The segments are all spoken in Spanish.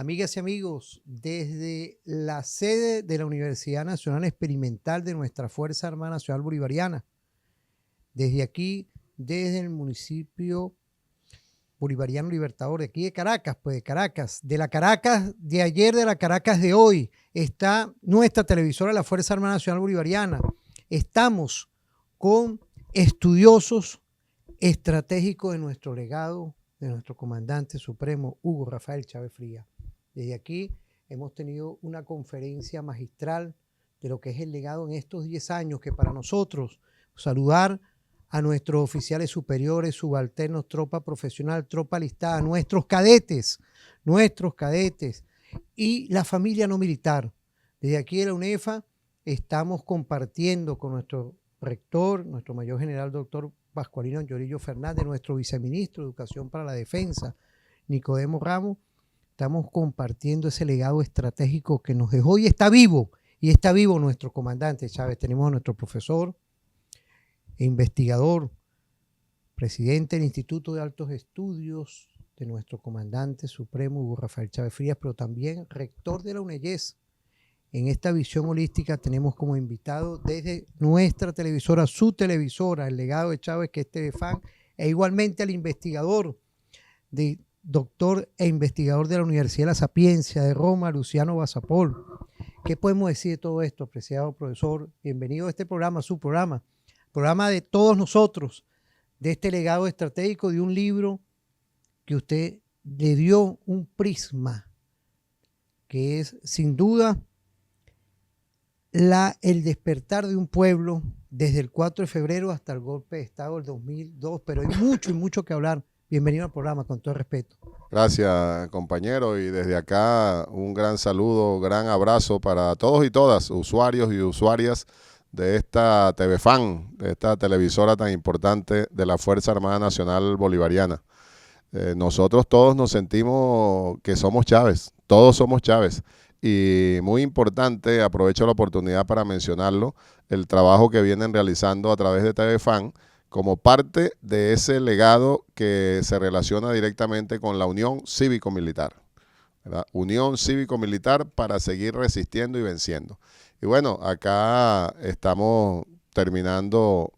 Amigas y amigos, desde la sede de la Universidad Nacional Experimental de nuestra Fuerza Armada Nacional Bolivariana, desde aquí, desde el municipio bolivariano libertador, de aquí de Caracas, de la Caracas de ayer, de la Caracas de hoy, está nuestra televisora, la Fuerza Armada Nacional Bolivariana. Estamos con estudiosos estratégicos de nuestro legado, de nuestro comandante supremo, Hugo Rafael Chávez Frías. Desde aquí hemos tenido una conferencia magistral de lo que es el legado en estos 10 años, que para nosotros, saludar a nuestros oficiales superiores, subalternos, tropa profesional, tropa alistada, nuestros cadetes y la familia no militar. Desde aquí de la UNEFA estamos compartiendo con nuestro rector, nuestro mayor general doctor Pascualino Llorillo Fernández, nuestro viceministro de Educación para la Defensa, Nicodemo Ramos. Estamos compartiendo ese legado estratégico que nos dejó y está vivo nuestro comandante Chávez. Tenemos a nuestro profesor e investigador, presidente del Instituto de Altos Estudios de nuestro comandante supremo Hugo Rafael Chávez Frías, pero también rector de la UNEYES. En esta visión holística tenemos como invitado desde nuestra televisora, su televisora, el legado de Chávez, que es TVFAN, e igualmente al investigador, doctor e investigador de la Universidad de la Sapiencia de Roma, Luciano Basapol. ¿Qué podemos decir de todo esto, apreciado profesor? Bienvenido a este programa, su programa de todos nosotros, de este legado estratégico, de un libro que usted le dio un prisma, que es sin duda el despertar de un pueblo desde el 4 de febrero hasta el golpe de Estado del 2002, pero hay mucho que hablar. Bienvenido al programa, con todo respeto. Gracias, compañero, y desde acá un gran saludo, gran abrazo para todos y todas, usuarios y usuarias de esta TVFAN, de esta televisora tan importante de la Fuerza Armada Nacional Bolivariana. Nosotros todos nos sentimos que somos Chávez, todos somos Chávez. Y muy importante, aprovecho la oportunidad para mencionarlo, el trabajo que vienen realizando a través de TVFAN como parte de ese legado que se relaciona directamente con la Unión Cívico-Militar, ¿verdad? Unión Cívico-Militar para seguir resistiendo y venciendo. Y bueno, acá estamos terminando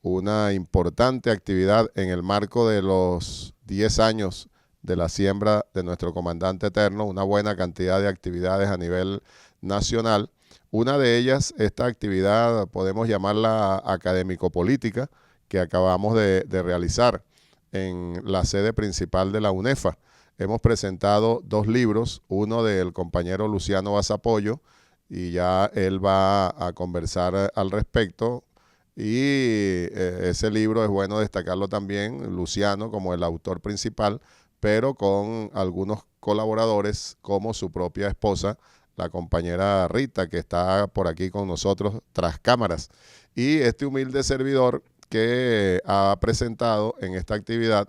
una importante actividad en el marco de los 10 años de la siembra de nuestro comandante eterno, una buena cantidad de actividades a nivel nacional. Una de ellas, esta actividad podemos llamarla académico-política, que acabamos de realizar en la sede principal de la UNEFA. Hemos presentado 2 libros, uno del compañero Luciano Basapollo, y ya él va a conversar al respecto. Y ese libro es bueno destacarlo también, Luciano como el autor principal, pero con algunos colaboradores como su propia esposa, la compañera Rita, que está por aquí con nosotros tras cámaras. Y este humilde servidor que ha presentado en esta actividad,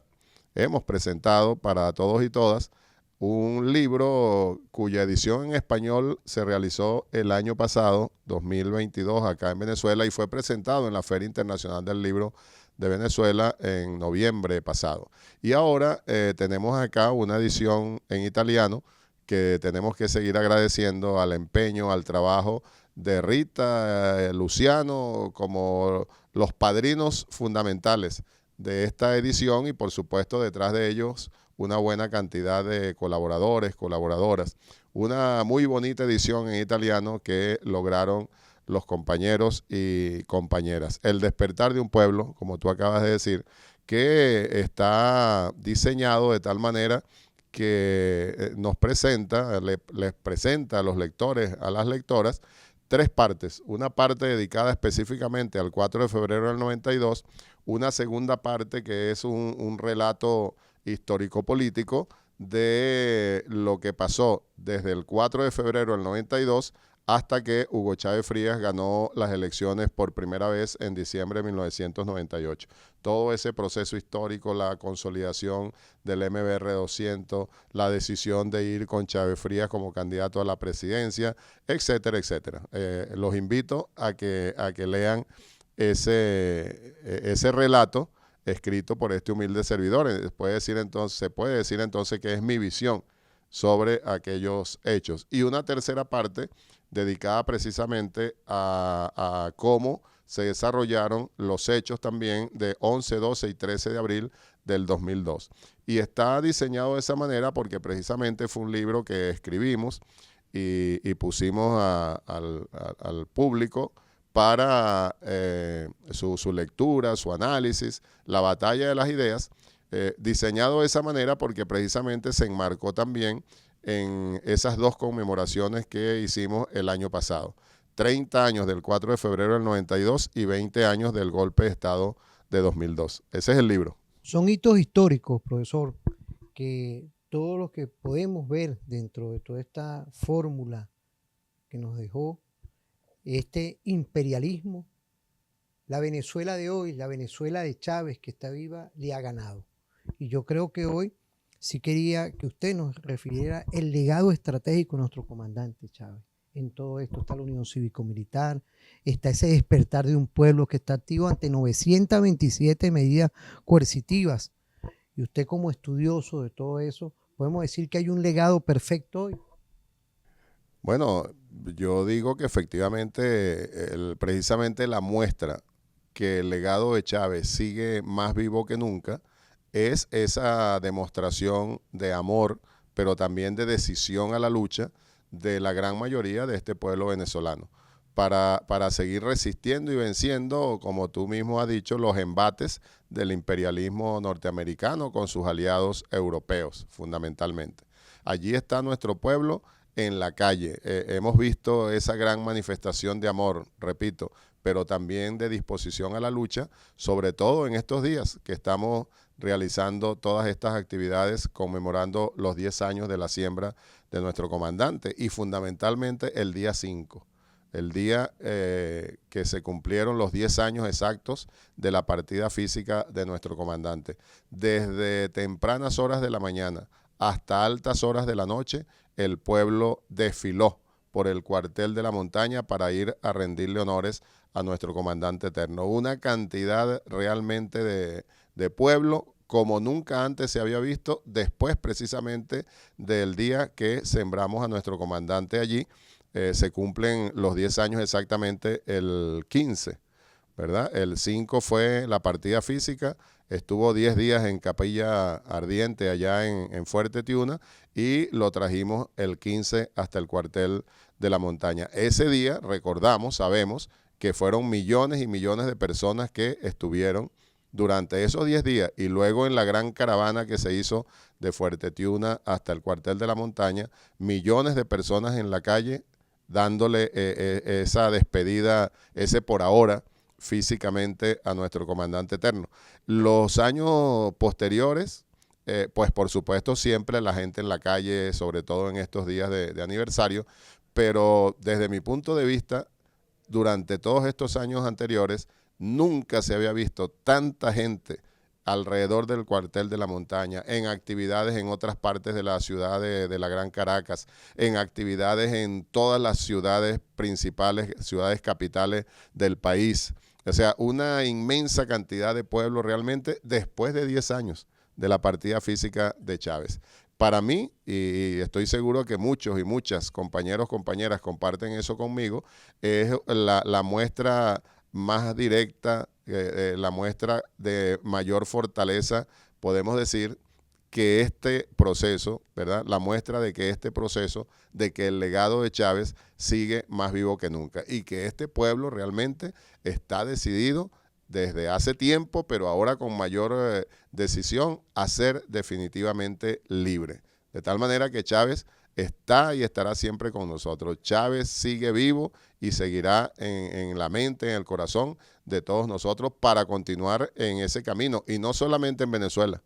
hemos presentado para todos y todas un libro cuya edición en español se realizó el año pasado, 2022, acá en Venezuela, y fue presentado en la Feria Internacional del Libro de Venezuela en noviembre pasado. Y ahora tenemos acá una edición en italiano que tenemos que seguir agradeciendo al empeño, al trabajo de Rita, Luciano, como los padrinos fundamentales de esta edición, y por supuesto detrás de ellos una buena cantidad de colaboradores, colaboradoras. Una muy bonita edición en italiano que lograron los compañeros y compañeras. El despertar de un pueblo, como tú acabas de decir, que está diseñado de tal manera que nos presenta, les presenta a los lectores, a las lectoras, 3 partes. Una parte dedicada específicamente al 4 de febrero del 92, una segunda parte que es un relato histórico-político de lo que pasó desde el 4 de febrero del 92 hasta que Hugo Chávez Frías ganó las elecciones por primera vez en diciembre de 1998. Todo ese proceso histórico, la consolidación del MBR 200, la decisión de ir con Chávez Frías como candidato a la presidencia, etcétera, etcétera. Los invito a que lean ese relato escrito por este humilde servidor. Se puede decir entonces que es mi visión sobre aquellos hechos. Y una tercera parte dedicada precisamente a cómo se desarrollaron los hechos también de 11, 12 y 13 de abril del 2002. Y está diseñado de esa manera porque precisamente fue un libro que escribimos y pusimos al público para su lectura, su análisis, la batalla de las ideas, diseñado de esa manera porque precisamente se enmarcó también en esas dos conmemoraciones que hicimos el año pasado. 30 años del 4 de febrero del 92 y 20 años del golpe de Estado de 2002. Ese es el libro. Son hitos históricos, profesor, que todo lo que podemos ver dentro de toda esta fórmula que nos dejó este imperialismo, la Venezuela de hoy, la Venezuela de Chávez que está viva, le ha ganado. Y yo creo que hoy sí quería que usted nos refiriera el legado estratégico de nuestro comandante Chávez. En todo esto está la Unión Cívico-Militar, está ese despertar de un pueblo que está activo ante 927 medidas coercitivas. Y usted como estudioso de todo eso, podemos decir que hay un legado perfecto hoy. Bueno, yo digo que efectivamente, precisamente la muestra que el legado de Chávez sigue más vivo que nunca es esa demostración de amor, pero también de decisión a la lucha de la gran mayoría de este pueblo venezolano, para seguir resistiendo y venciendo, como tú mismo has dicho, los embates del imperialismo norteamericano con sus aliados europeos, fundamentalmente. Allí está nuestro pueblo en la calle. Hemos visto esa gran manifestación de amor, repito, pero también de disposición a la lucha, sobre todo en estos días que estamos realizando todas estas actividades conmemorando los 10 años de la siembra de nuestro comandante y fundamentalmente el día 5, el día que se cumplieron los 10 años exactos de la partida física de nuestro comandante. Desde tempranas horas de la mañana hasta altas horas de la noche, el pueblo desfiló por el cuartel de la montaña para ir a rendirle honores a nuestro comandante eterno. Una cantidad realmente de pueblo como nunca antes se había visto, después precisamente del día que sembramos a nuestro comandante allí. Se cumplen los 10 años exactamente el 15, ¿verdad? El 5 fue la partida física, estuvo 10 días en Capilla Ardiente allá en Fuerte Tiuna y lo trajimos el 15 hasta el cuartel de la montaña. Ese día, recordamos, sabemos que fueron millones y millones de personas que estuvieron durante esos 10 días y luego en la gran caravana que se hizo de Fuerte Tiuna hasta el cuartel de la montaña, millones de personas en la calle dándole esa despedida, ese por ahora, físicamente a nuestro comandante eterno. Los años posteriores, pues por supuesto siempre la gente en la calle, sobre todo en estos días de aniversario, pero desde mi punto de vista, durante todos estos años anteriores, nunca se había visto tanta gente alrededor del cuartel de la montaña, en actividades en otras partes de la ciudad de la Gran Caracas, en actividades en todas las ciudades principales, ciudades capitales del país. O sea, una inmensa cantidad de pueblo realmente después de 10 años de la partida física de Chávez. Para mí, y estoy seguro que muchos y muchas compañeros, compañeras comparten eso conmigo, es la muestra más directa, la muestra de mayor fortaleza, podemos decir que este proceso, ¿verdad? La muestra de que este proceso, de que el legado de Chávez sigue más vivo que nunca y que este pueblo realmente está decidido desde hace tiempo, pero ahora con mayor decisión, a ser definitivamente libre. De tal manera que Chávez está y estará siempre con nosotros. Chávez sigue vivo y seguirá en la mente, en el corazón de todos nosotros para continuar en ese camino. Y no solamente en Venezuela.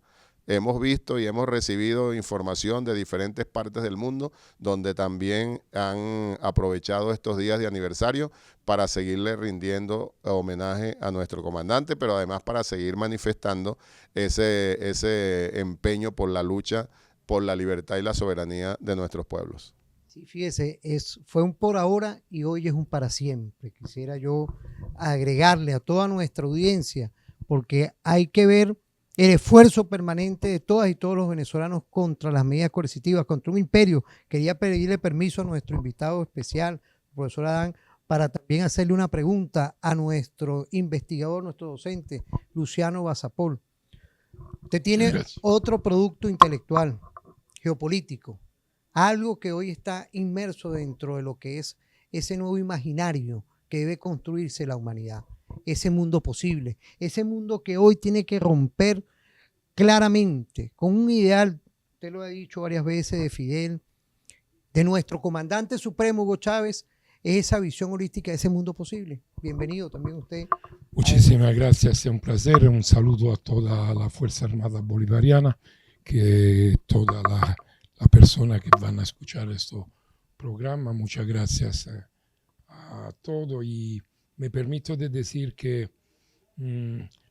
Hemos visto y hemos recibido información de diferentes partes del mundo donde también han aprovechado estos días de aniversario para seguirle rindiendo homenaje a nuestro comandante, pero además para seguir manifestando ese empeño por la lucha por la libertad y la soberanía de nuestros pueblos. Sí, fíjese, fue un por ahora y hoy es un para siempre. Quisiera yo agregarle a toda nuestra audiencia, porque hay que ver el esfuerzo permanente de todas y todos los venezolanos contra las medidas coercitivas, contra un imperio. Quería pedirle permiso a nuestro invitado especial, el profesor Adán, para también hacerle una pregunta a nuestro investigador, nuestro docente, Luciano Basapol. Usted tiene otro producto intelectual, geopolítico, algo que hoy está inmerso dentro de lo que es ese nuevo imaginario que debe construirse la humanidad, ese mundo posible, ese mundo que hoy tiene que romper claramente con un ideal, usted lo ha dicho varias veces, de Fidel, de nuestro comandante supremo Hugo Chávez, es esa visión holística de ese mundo posible. Bienvenido también usted. Muchísimas gracias, es un placer, un saludo a toda la Fuerza Armada Bolivariana, que toda la persona que van a escuchar este programa, muchas gracias a todos, y me permito de decir que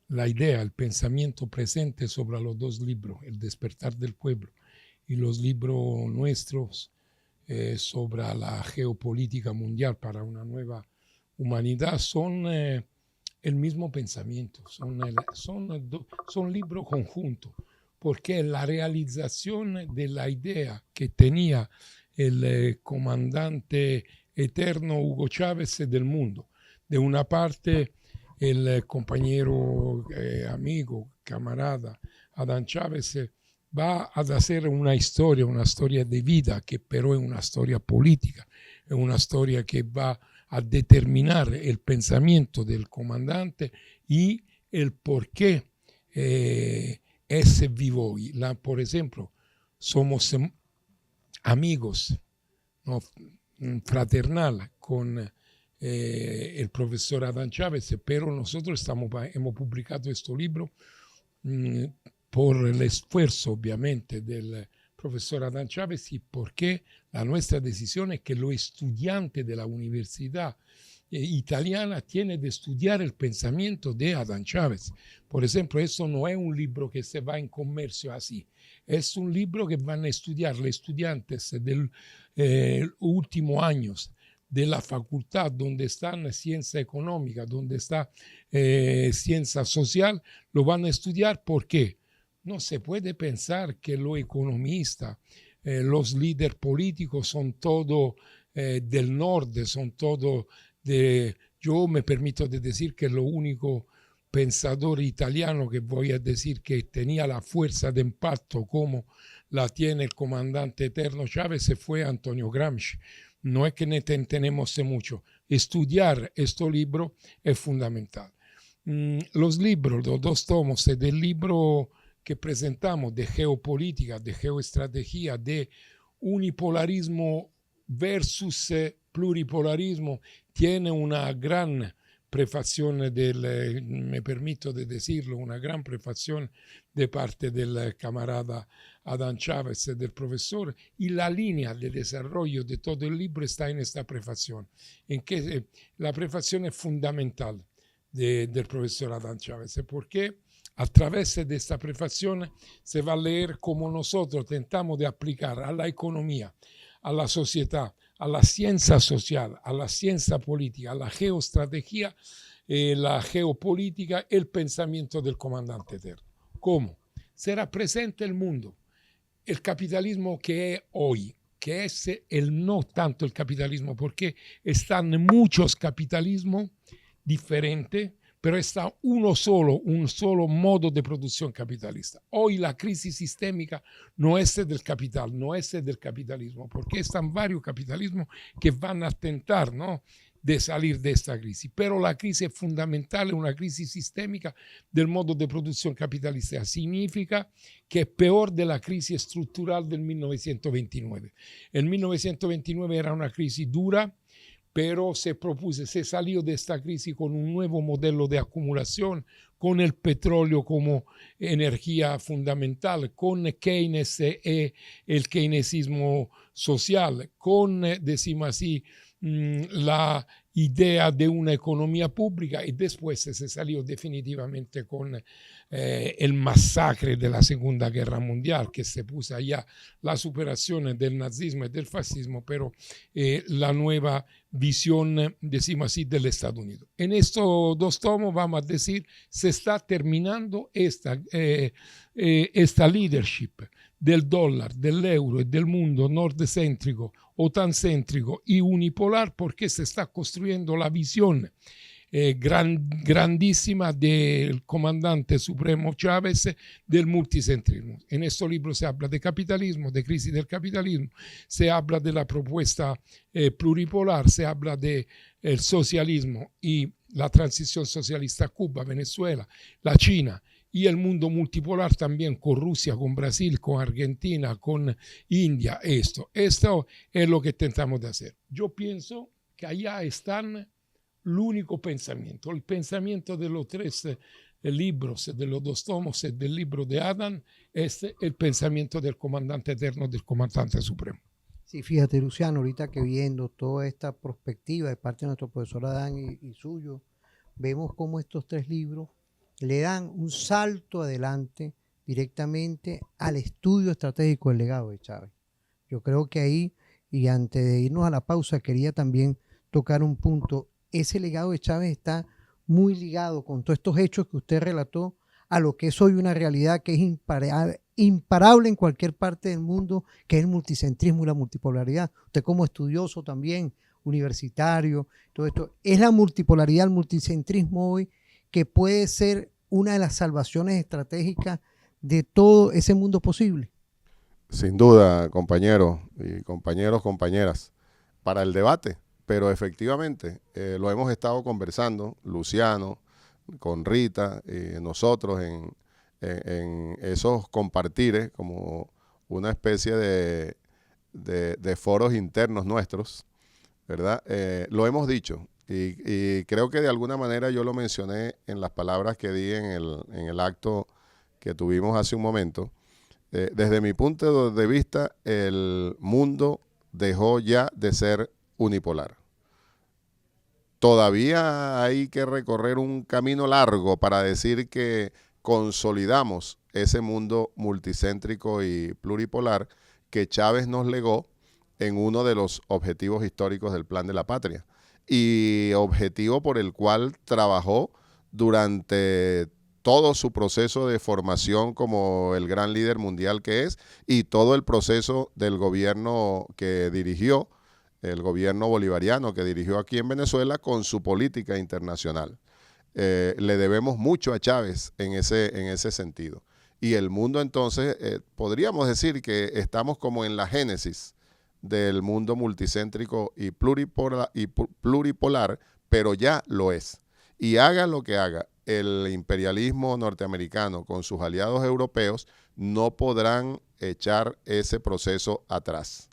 la idea, el pensamiento presente sobre los dos libros, El despertar del pueblo y los libros nuestros sobre la geopolítica mundial para una nueva humanidad, son el mismo pensamiento, son libros conjuntos, porque la realización de la idea que tenía el comandante eterno Hugo Chávez del mundo. De una parte, el compañero, amigo, camarada Adán Chávez va a hacer una historia de vida, que pero es una historia política, es una historia que va a determinar el pensamiento del comandante y el por qué es vivo hoy. Por ejemplo, somos amigos, ¿no?, fraternal con el profesor Adán Chávez, pero nosotros hemos publicado este libro por el esfuerzo, obviamente, del profesor Adán Chávez, y porque la nuestra decisión es que los estudiantes de la universidad italiana tienen de estudiar el pensamiento de Adán Chávez. Por ejemplo, eso no es un libro que se va en comercio así, es un libro que van a estudiar los estudiantes del último años de la facultad, donde están ciencia económica, donde está ciencia social, lo van a estudiar. ¿Por qué? No se puede pensar que los economistas, los líderes políticos son todos del norte, son todos de... Yo me permito de decir que lo único pensador italiano que voy a decir que tenía la fuerza de impacto como la tiene el comandante eterno Chávez fue Antonio Gramsci. No es que tenemos mucho. Estudiar este libro es fundamental. Los libros, los dos tomos del libro que presentamos de geopolítica, de geoestrategia, de unipolarismo versus pluripolarismo, tiene una gran prefazione me permito de decirlo, una gran prefazione de parte del camarada Adán Chávez, del profesor, y la línea de desarrollo de todo el libro está en esta prefazione, en que la prefazione es fundamental del profesor Adán Chávez, porque a través de esta prefazione se va a leer cómo nosotros tentamos de aplicar a la economía, a la sociedad, a la ciencia social, a la ciencia política, a la geoestrategia, la geopolítica, el pensamiento del comandante eterno. ¿Cómo? Será presente el mundo, el capitalismo que es hoy, que es no tanto el capitalismo, porque están muchos capitalismos diferentes, pero está un solo modo de producción capitalista. Hoy la crisis sistémica no es del capital, no es del capitalismo, porque están varios capitalismos que van a tentar, ¿no?, de salir de esta crisis. Pero la crisis fundamental es una crisis sistémica del modo de producción capitalista. Significa que es peor de la crisis estructural del 1929. El 1929 era una crisis dura, pero se salió de esta crisis con un nuevo modelo de acumulación, con el petróleo como energía fundamental, con Keynes y el keynesismo social, con, decimos así, la idea de una economía pública y después se salió definitivamente con el masacre de la Segunda Guerra Mundial, que se puso allá la superación del nazismo y del fascismo, pero la nueva visión, decimos así, del Estados Unidos. En estos 2 tomos, vamos a decir, se está terminando esta leadership del dólar, del euro y del mundo nordcéntrico, otancéntrico y unipolar, porque se está construyendo la visión grandísima del comandante supremo Chávez del multicentrismo. En este libro se habla de capitalismo, de crisis del capitalismo, se habla de la propuesta pluripolar, se habla del socialismo y la transición socialista a Cuba, Venezuela, la China, y el mundo multipolar también con Rusia, con Brasil, con Argentina, con India. Esto es lo que intentamos de hacer. Yo pienso que allá están el único pensamiento, el pensamiento de los 3 libros, de los 2 tomos y del libro de Adán, es el pensamiento del comandante eterno, del comandante supremo. Sí, fíjate, Luciano, ahorita que viendo toda esta perspectiva de parte de nuestro profesor Adán y suyo, vemos cómo estos 3 libros le dan un salto adelante directamente al estudio estratégico del legado de Chávez. Yo creo que ahí, y antes de irnos a la pausa, quería también tocar un punto. Ese legado de Chávez está muy ligado con todos estos hechos que usted relató a lo que es hoy una realidad que es imparable en cualquier parte del mundo, que es el multicentrismo y la multipolaridad. Usted como estudioso también, universitario, todo esto, es la multipolaridad, el multicentrismo hoy, que puede ser una de las salvaciones estratégicas de todo ese mundo posible. Sin duda, compañeros y compañeras, para el debate, pero efectivamente lo hemos estado conversando, Luciano, con Rita, nosotros en esos compartires, como una especie de foros internos nuestros, ¿verdad? Lo hemos dicho. Y creo que de alguna manera yo lo mencioné en las palabras que di en el acto que tuvimos hace un momento. Desde mi punto de vista, el mundo dejó ya de ser unipolar. Todavía hay que recorrer un camino largo para decir que consolidamos ese mundo multicéntrico y pluripolar que Chávez nos legó en uno de los objetivos históricos del Plan de la Patria, y objetivo por el cual trabajó durante todo su proceso de formación como el gran líder mundial que es, y todo el proceso del gobierno que dirigió, el gobierno bolivariano que dirigió aquí en Venezuela con su política internacional. Le debemos mucho a Chávez en ese sentido. Y el mundo entonces, podríamos decir que estamos como en la génesis del mundo multicéntrico y pluripolar, pero ya lo es. Y haga lo que haga, el imperialismo norteamericano con sus aliados europeos no podrán echar ese proceso atrás.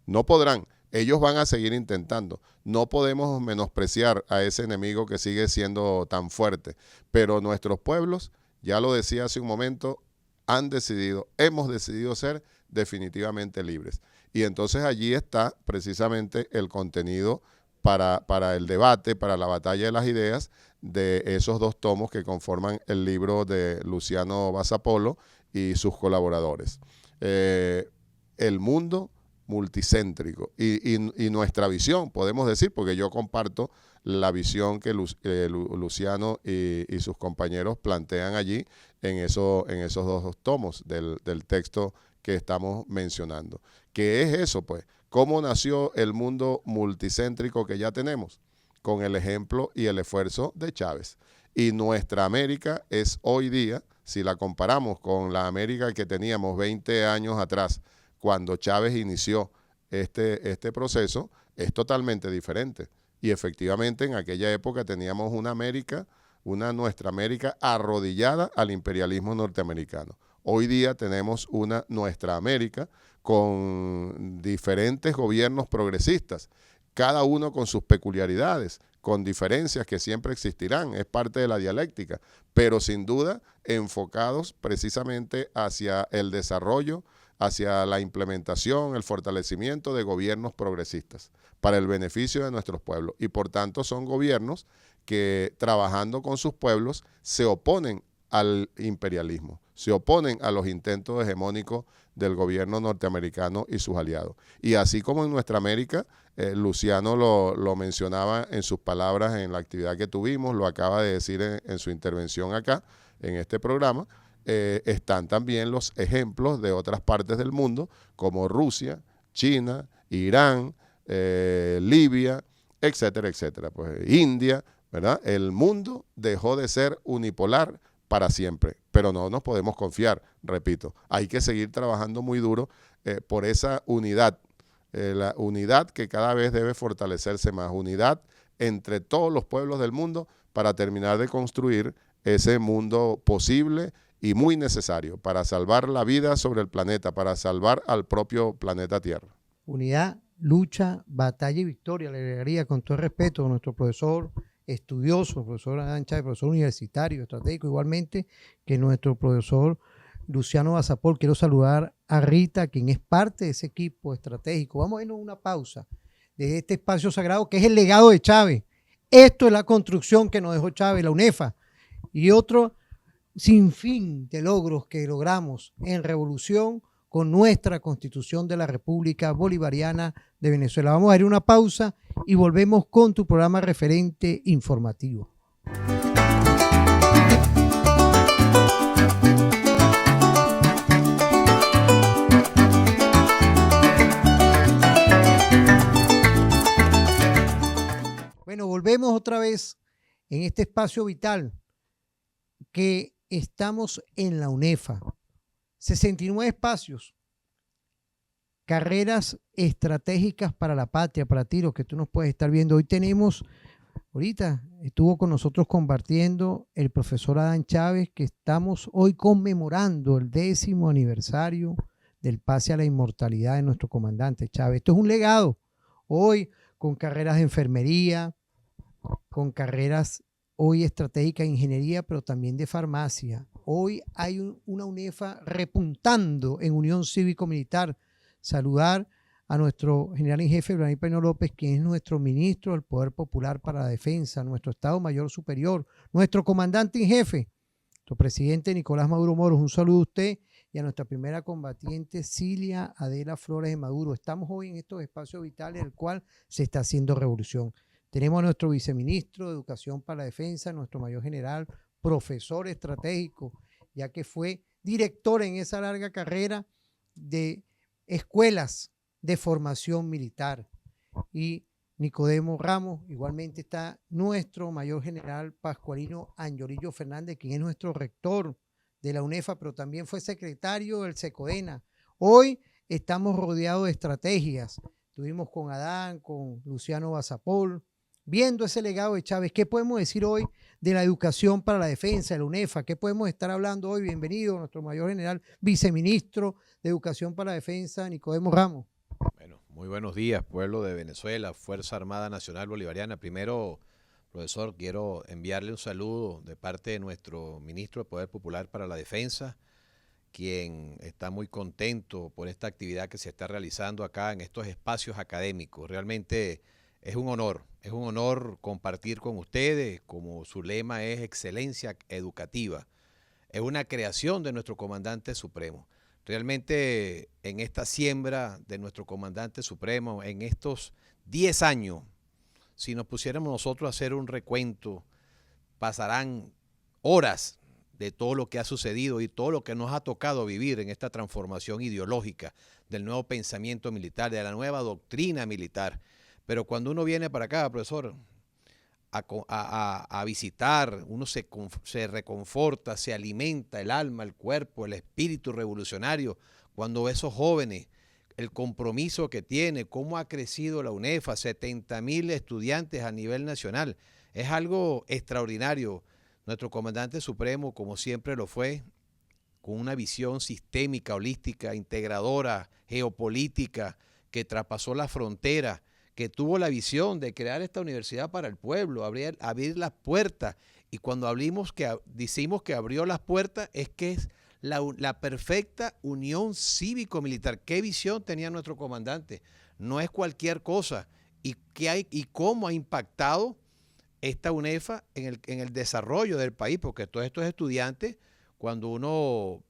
No podrán. Ellos van a seguir intentando. No podemos menospreciar a ese enemigo que sigue siendo tan fuerte. Pero nuestros pueblos, ya lo decía hace un momento, hemos decidido ser definitivamente libres. Y entonces allí está precisamente el contenido para el debate, para la batalla de las ideas de esos 2 tomos que conforman el libro de Luciano Bassapolo y sus colaboradores. El mundo multicéntrico y nuestra visión, podemos decir, porque yo comparto la visión que Luciano y sus compañeros plantean allí en esos 2 tomos del texto que estamos mencionando. ¿Qué es eso, pues? ¿Cómo nació el mundo multicéntrico que ya tenemos? Con el ejemplo y el esfuerzo de Chávez. Y nuestra América es hoy día, si la comparamos con la América que teníamos 20 años atrás, cuando Chávez inició este proceso, es totalmente diferente. Y efectivamente en aquella época teníamos nuestra América arrodillada al imperialismo norteamericano. Hoy día tenemos nuestra América con diferentes gobiernos progresistas, cada uno con sus peculiaridades, con diferencias que siempre existirán, es parte de la dialéctica, pero sin duda enfocados precisamente hacia el desarrollo hacia la implementación, el fortalecimiento de gobiernos progresistas para el beneficio de nuestros pueblos. Y por tanto son gobiernos que, trabajando con sus pueblos, se oponen al imperialismo, se oponen a los intentos hegemónicos del gobierno norteamericano y sus aliados. Y así como en nuestra América, Luciano lo mencionaba en sus palabras en la actividad que tuvimos, lo acaba de decir en su intervención acá, en este programa, están también los ejemplos de otras partes del mundo, como Rusia, China, Irán, Libia, etcétera, etcétera. Pues India, ¿verdad? El mundo dejó de ser unipolar para siempre, pero no nos podemos confiar, repito. Hay que seguir trabajando muy duro por esa unidad, la unidad que cada vez debe fortalecerse más, unidad entre todos los pueblos del mundo para terminar de construir ese mundo posible y muy necesario para salvar la vida sobre el planeta, para salvar al propio planeta Tierra. Unidad, lucha, batalla y victoria. Le agregaría con todo el respeto a nuestro profesor estudioso, profesor Adán Chávez, profesor universitario, estratégico, igualmente que nuestro profesor Luciano Basapol. Quiero saludar a Rita, quien es parte de ese equipo estratégico. Vamos a irnos a una pausa de este espacio sagrado que es el legado de Chávez. Esto es la construcción que nos dejó Chávez, la UNEFA, y otro sinfín de logros que logramos en revolución con nuestra Constitución de la República Bolivariana de Venezuela. Vamos a ir a una pausa y volvemos con tu programa referente informativo. Bueno, volvemos otra vez en este espacio vital que estamos en la UNEFA. 69 espacios, carreras estratégicas para la patria, para ti, lo que tú nos puedes estar viendo. Hoy tenemos, ahorita estuvo con nosotros compartiendo el profesor Adán Chávez, que estamos hoy conmemorando el 10º aniversario del pase a la inmortalidad de nuestro comandante Chávez. Esto es un legado, hoy con carreras de enfermería, con carreras hoy estratégicas de ingeniería, pero también de farmacia. Hoy hay una UNEFA repuntando en unión cívico-militar. Saludar a nuestro general en jefe, Vladimir Paino López, quien es nuestro ministro del Poder Popular para la Defensa, nuestro Estado Mayor Superior, nuestro comandante en jefe, nuestro presidente Nicolás Maduro Moros. Un saludo a usted y a nuestra primera combatiente Cilia Adela Flores de Maduro. Estamos hoy en estos espacios vitales en el cual se está haciendo revolución. Tenemos a nuestro viceministro de Educación para la Defensa, nuestro mayor general, profesor estratégico, ya que fue director en esa larga carrera de escuelas de formación militar. Y Nicodemo Ramos, igualmente está nuestro mayor general Pascualino Anyorillo Fernández, quien es nuestro rector de la UNEFA, pero también fue secretario del SECODENA. Hoy estamos rodeados de estrategias. Estuvimos con Adán, con Luciano Basapol, viendo ese legado de Chávez. ¿Qué podemos decir hoy de la educación para la defensa de la UNEFA? ¿Qué podemos estar hablando hoy? Bienvenido, nuestro mayor general, viceministro de Educación para la Defensa, Nicodemo Ramos. Bueno, muy buenos días, pueblo de Venezuela, Fuerza Armada Nacional Bolivariana. Primero, profesor, quiero enviarle un saludo de parte de nuestro ministro de Poder Popular para la Defensa, quien está muy contento por esta actividad que se está realizando acá en estos espacios académicos. Realmente es un honor compartir con ustedes, como su lema es excelencia educativa. Es una creación de nuestro comandante supremo. Realmente en esta siembra de nuestro comandante supremo, en estos 10 años, si nos pusiéramos nosotros a hacer un recuento, pasarán horas de todo lo que ha sucedido y todo lo que nos ha tocado vivir en esta transformación ideológica del nuevo pensamiento militar, de la nueva doctrina militar. Pero cuando uno viene para acá, profesor, a visitar, uno se reconforta, se alimenta el alma, el cuerpo, el espíritu revolucionario, cuando esos jóvenes, el compromiso que tiene, cómo ha crecido la UNEFA, 70.000 estudiantes a nivel nacional, es algo extraordinario. Nuestro comandante supremo, como siempre lo fue, con una visión sistémica, holística, integradora, geopolítica, que traspasó la frontera, que tuvo la visión de crear esta universidad para el pueblo, abrir las puertas. Y cuando decimos que abrió las puertas, es que es la perfecta unión cívico-militar. ¿Qué visión tenía nuestro comandante? No es cualquier cosa. ¿Y cómo ha impactado esta UNEFA en el desarrollo del país? Porque todos estos estudiantes, cuando uno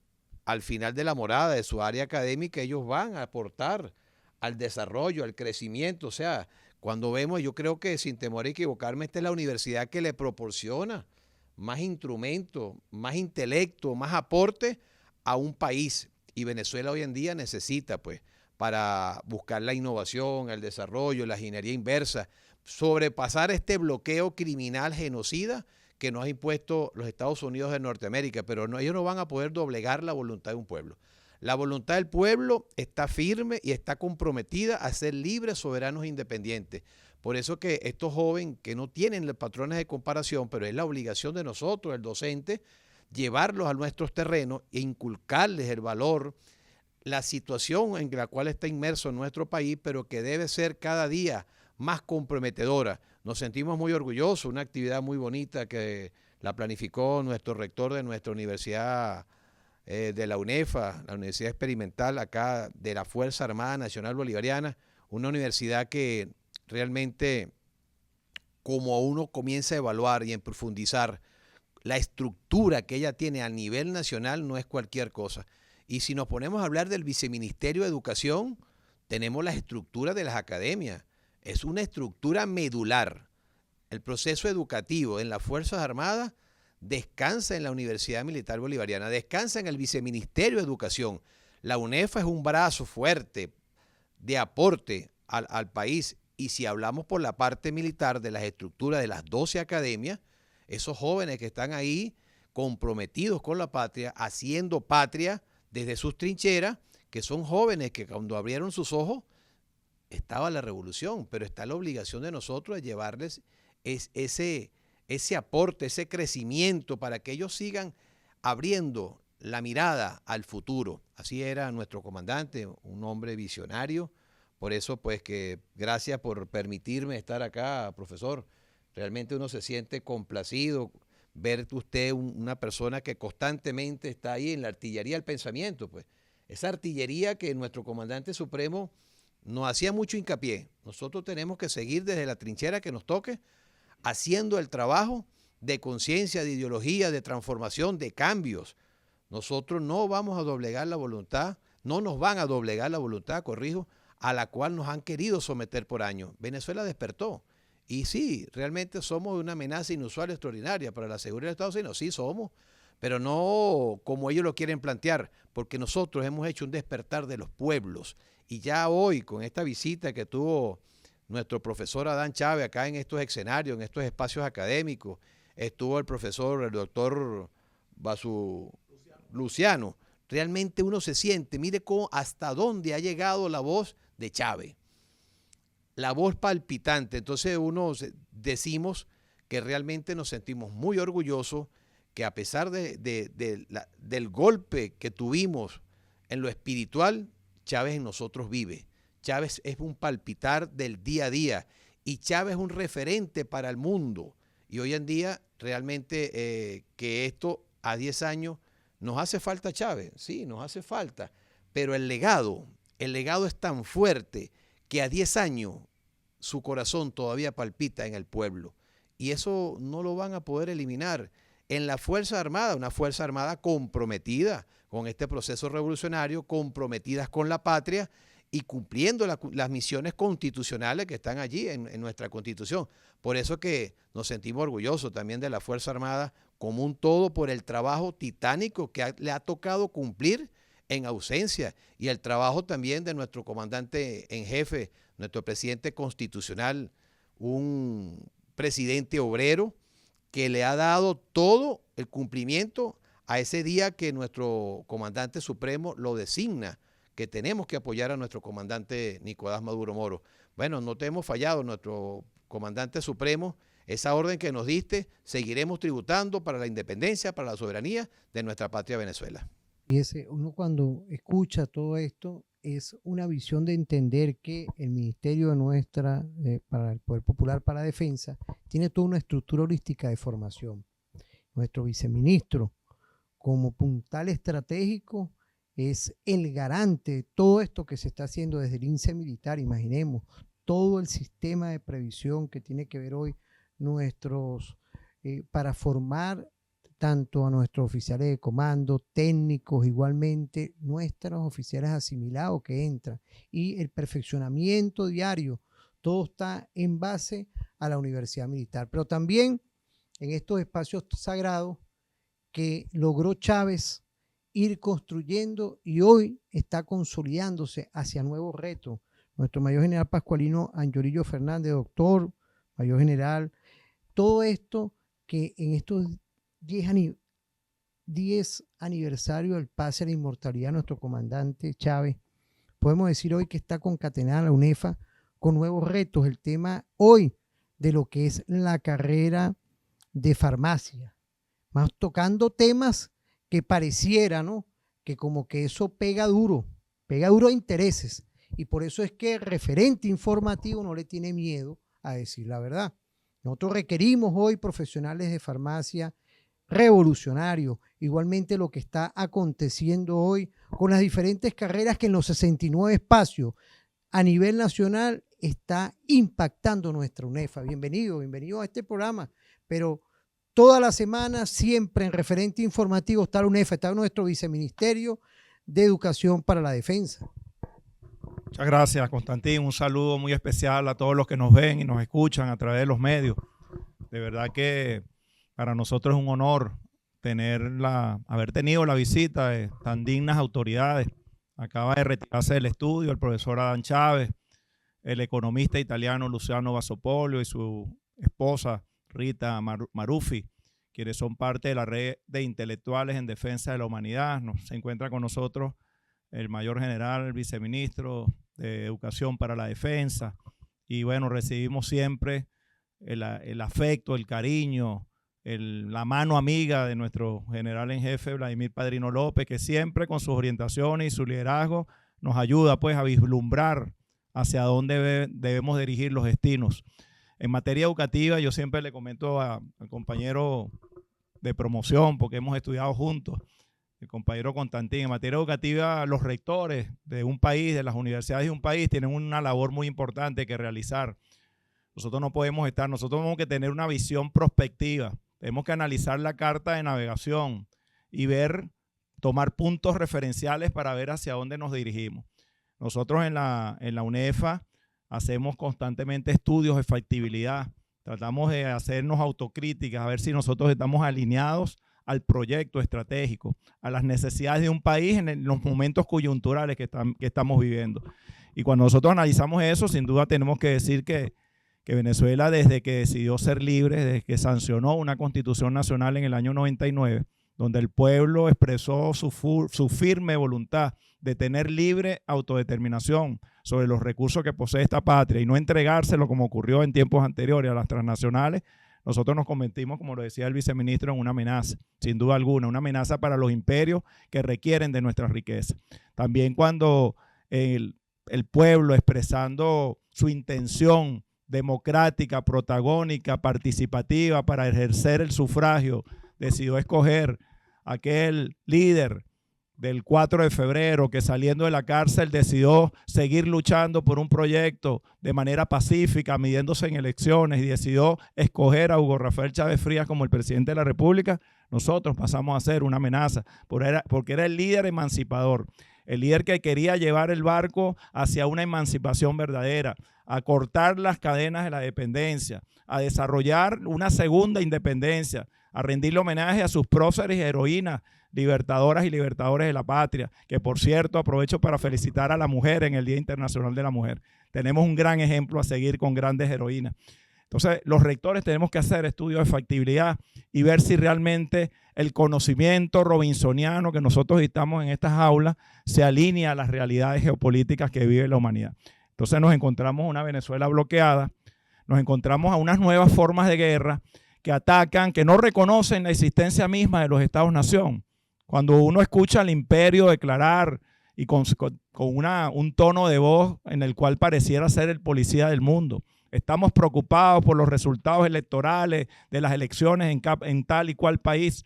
al final de la morada de su área académica, ellos van a aportar al desarrollo, al crecimiento. O sea, cuando vemos, yo creo que sin temor a equivocarme, esta es la universidad que le proporciona más instrumentos, más intelecto, más aporte a un país. Y Venezuela hoy en día necesita, pues, para buscar la innovación, el desarrollo, la ingeniería inversa, sobrepasar este bloqueo criminal genocida que nos ha impuesto los Estados Unidos de Norteamérica, pero no, ellos no van a poder doblegar la voluntad de un pueblo. La voluntad del pueblo está firme y está comprometida a ser libres, soberanos e independientes. Por eso que estos jóvenes que no tienen los patrones de comparación, pero es la obligación de nosotros, el docente, llevarlos a nuestros terrenos e inculcarles el valor, la situación en la cual está inmerso nuestro país, pero que debe ser cada día más comprometedora. Nos sentimos muy orgullosos, una actividad muy bonita que la planificó nuestro rector de nuestra universidad de la UNEFA, la Universidad Experimental acá de la Fuerza Armada Nacional Bolivariana, una universidad que realmente, como uno comienza a evaluar y a profundizar la estructura que ella tiene a nivel nacional, no es cualquier cosa. Y si nos ponemos a hablar del Viceministerio de Educación, tenemos la estructura de las academias. Es una estructura medular. El proceso educativo en las Fuerzas Armadas descansa en la Universidad Militar Bolivariana, descansa en el Viceministerio de Educación. La UNEFA es un brazo fuerte de aporte al país. Y si hablamos por la parte militar de las estructuras de las 12 academias, esos jóvenes que están ahí comprometidos con la patria, haciendo patria desde sus trincheras, que son jóvenes que cuando abrieron sus ojos estaba la revolución, pero está la obligación de nosotros de llevarles ese aporte, ese crecimiento para que ellos sigan abriendo la mirada al futuro. Así era nuestro comandante, un hombre visionario. Por eso, pues, que gracias por permitirme estar acá, profesor. Realmente uno se siente complacido ver usted una persona que constantemente está ahí en la artillería del pensamiento, pues. Esa artillería que nuestro comandante supremo nos hacía mucho hincapié. Nosotros tenemos que seguir desde la trinchera que nos toque, haciendo el trabajo de conciencia, de ideología, de transformación, de cambios. Nosotros no vamos a doblegar la voluntad, no nos van a doblegar la voluntad, corrijo, a la cual nos han querido someter por años. Venezuela despertó. Y sí, realmente somos una amenaza inusual, extraordinaria para la seguridad de Estados Unidos. Sí, somos, pero no como ellos lo quieren plantear, porque nosotros hemos hecho un despertar de los pueblos. Y ya hoy, con esta visita que tuvo nuestro profesor Adán Chávez acá en estos escenarios, en estos espacios académicos, estuvo el profesor, el doctor Luciano. Realmente uno se siente, mire cómo, hasta dónde ha llegado la voz de Chávez. La voz palpitante. Entonces decimos que realmente nos sentimos muy orgullosos que a pesar del golpe que tuvimos en lo espiritual, Chávez en nosotros vive. Chávez es un palpitar del día a día y Chávez es un referente para el mundo. Y hoy en día realmente que esto a 10 años nos hace falta Chávez, sí, nos hace falta, pero el legado es tan fuerte que a 10 años su corazón todavía palpita en el pueblo y eso no lo van a poder eliminar. En la Fuerza Armada, una Fuerza Armada comprometida con este proceso revolucionario, comprometidas con la patria y cumpliendo las misiones constitucionales que están allí en nuestra Constitución. Por eso que nos sentimos orgullosos también de la Fuerza Armada como un todo por el trabajo titánico que le ha tocado cumplir en ausencia y el trabajo también de nuestro comandante en jefe, nuestro presidente constitucional, un presidente obrero que le ha dado todo el cumplimiento a ese día que nuestro comandante supremo lo designa, que tenemos que apoyar a nuestro comandante Nicolás Maduro Moro. Bueno, no te hemos fallado, nuestro comandante supremo, esa orden que nos diste, seguiremos tributando para la independencia, para la soberanía de nuestra patria Venezuela. Y uno cuando escucha todo esto, es una visión de entender que el Ministerio de para el Poder Popular para la Defensa tiene toda una estructura holística de formación. Nuestro viceministro, como puntal estratégico es el garante de todo esto que se está haciendo desde el INSE militar. Imaginemos todo el sistema de previsión que tiene que ver hoy para formar tanto a nuestros oficiales de comando, técnicos, igualmente nuestros oficiales asimilados que entran, y el perfeccionamiento diario, todo está en base a la Universidad Militar. Pero también en estos espacios sagrados que logró Chávez ir construyendo y hoy está consolidándose hacia nuevos retos. Nuestro mayor general Pascualino Anyorillo Fernández, doctor, mayor general, todo esto que en estos 10 aniversario del pase a la inmortalidad de nuestro comandante Chávez, podemos decir hoy que está concatenada la UNEFA con nuevos retos. El tema hoy de lo que es la carrera de farmacia, más tocando temas que pareciera, ¿no?, que como que eso pega duro a intereses, y por eso es que el referente informativo no le tiene miedo a decir la verdad. Nosotros requerimos hoy profesionales de farmacia revolucionarios, igualmente lo que está aconteciendo hoy con las diferentes carreras que en los 69 espacios a nivel nacional está impactando nuestra UNEFA. Bienvenido a este programa, pero toda la semana siempre en referente informativo está la UNEFA, está nuestro viceministerio de Educación para la Defensa. Muchas gracias, Constantín. Un saludo muy especial a todos los que nos ven y nos escuchan a través de los medios. De verdad que para nosotros es un honor haber tenido la visita de tan dignas autoridades. Acaba de retirarse del estudio el profesor Adán Chávez, el economista italiano Luciano Basopolio y su esposa Rita Maruffi, quienes son parte de la red de intelectuales en defensa de la humanidad. Se encuentra con nosotros el mayor general, el viceministro de Educación para la Defensa, y bueno, recibimos siempre el afecto, el cariño, la mano amiga de nuestro general en jefe, Vladimir Padrino López, que siempre con sus orientaciones y su liderazgo nos ayuda pues a vislumbrar hacia dónde debemos dirigir los destinos. En materia educativa, yo siempre le comento al compañero de promoción, porque hemos estudiado juntos, el compañero Constantín, en materia educativa, los rectores de un país, de las universidades de un país, tienen una labor muy importante que realizar. Nosotros tenemos que tener una visión prospectiva, tenemos que analizar la carta de navegación y tomar puntos referenciales para ver hacia dónde nos dirigimos. Nosotros en la UNEFA hacemos constantemente estudios de factibilidad, tratamos de hacernos autocríticas, a ver si nosotros estamos alineados al proyecto estratégico, a las necesidades de un país en los momentos coyunturales que estamos viviendo. Y cuando nosotros analizamos eso, sin duda tenemos que decir que Venezuela, desde que decidió ser libre, desde que sancionó una constitución nacional en el año 99, donde el pueblo expresó su firme voluntad de tener libre autodeterminación sobre los recursos que posee esta patria y no entregárselo como ocurrió en tiempos anteriores a las transnacionales, nosotros nos convertimos, como lo decía el viceministro, en una amenaza, sin duda alguna, una amenaza para los imperios que requieren de nuestras riquezas. También cuando el pueblo, expresando su intención democrática, protagónica, participativa para ejercer el sufragio, decidió escoger aquel líder del 4 de febrero que saliendo de la cárcel decidió seguir luchando por un proyecto de manera pacífica, midiéndose en elecciones, y decidió escoger a Hugo Rafael Chávez Frías como el presidente de la República, nosotros pasamos a ser una amenaza, porque era el líder emancipador, el líder que quería llevar el barco hacia una emancipación verdadera, a cortar las cadenas de la dependencia, a desarrollar una segunda independencia, a rendirle homenaje a sus próceres y heroínas, libertadoras y libertadores de la patria, que por cierto aprovecho para felicitar a la mujer en el Día Internacional de la Mujer. Tenemos un gran ejemplo a seguir con grandes heroínas. Entonces, los rectores tenemos que hacer estudios de factibilidad y ver si realmente el conocimiento robinsoniano que nosotros estamos en estas aulas se alinea a las realidades geopolíticas que vive la humanidad. Entonces nos encontramos una Venezuela bloqueada, nos encontramos a unas nuevas formas de guerra que atacan, que no reconocen la existencia misma de los Estados-nación. Cuando uno escucha al imperio declarar y con un tono de voz en el cual pareciera ser el policía del mundo, estamos preocupados por los resultados electorales de las elecciones en tal y cual país.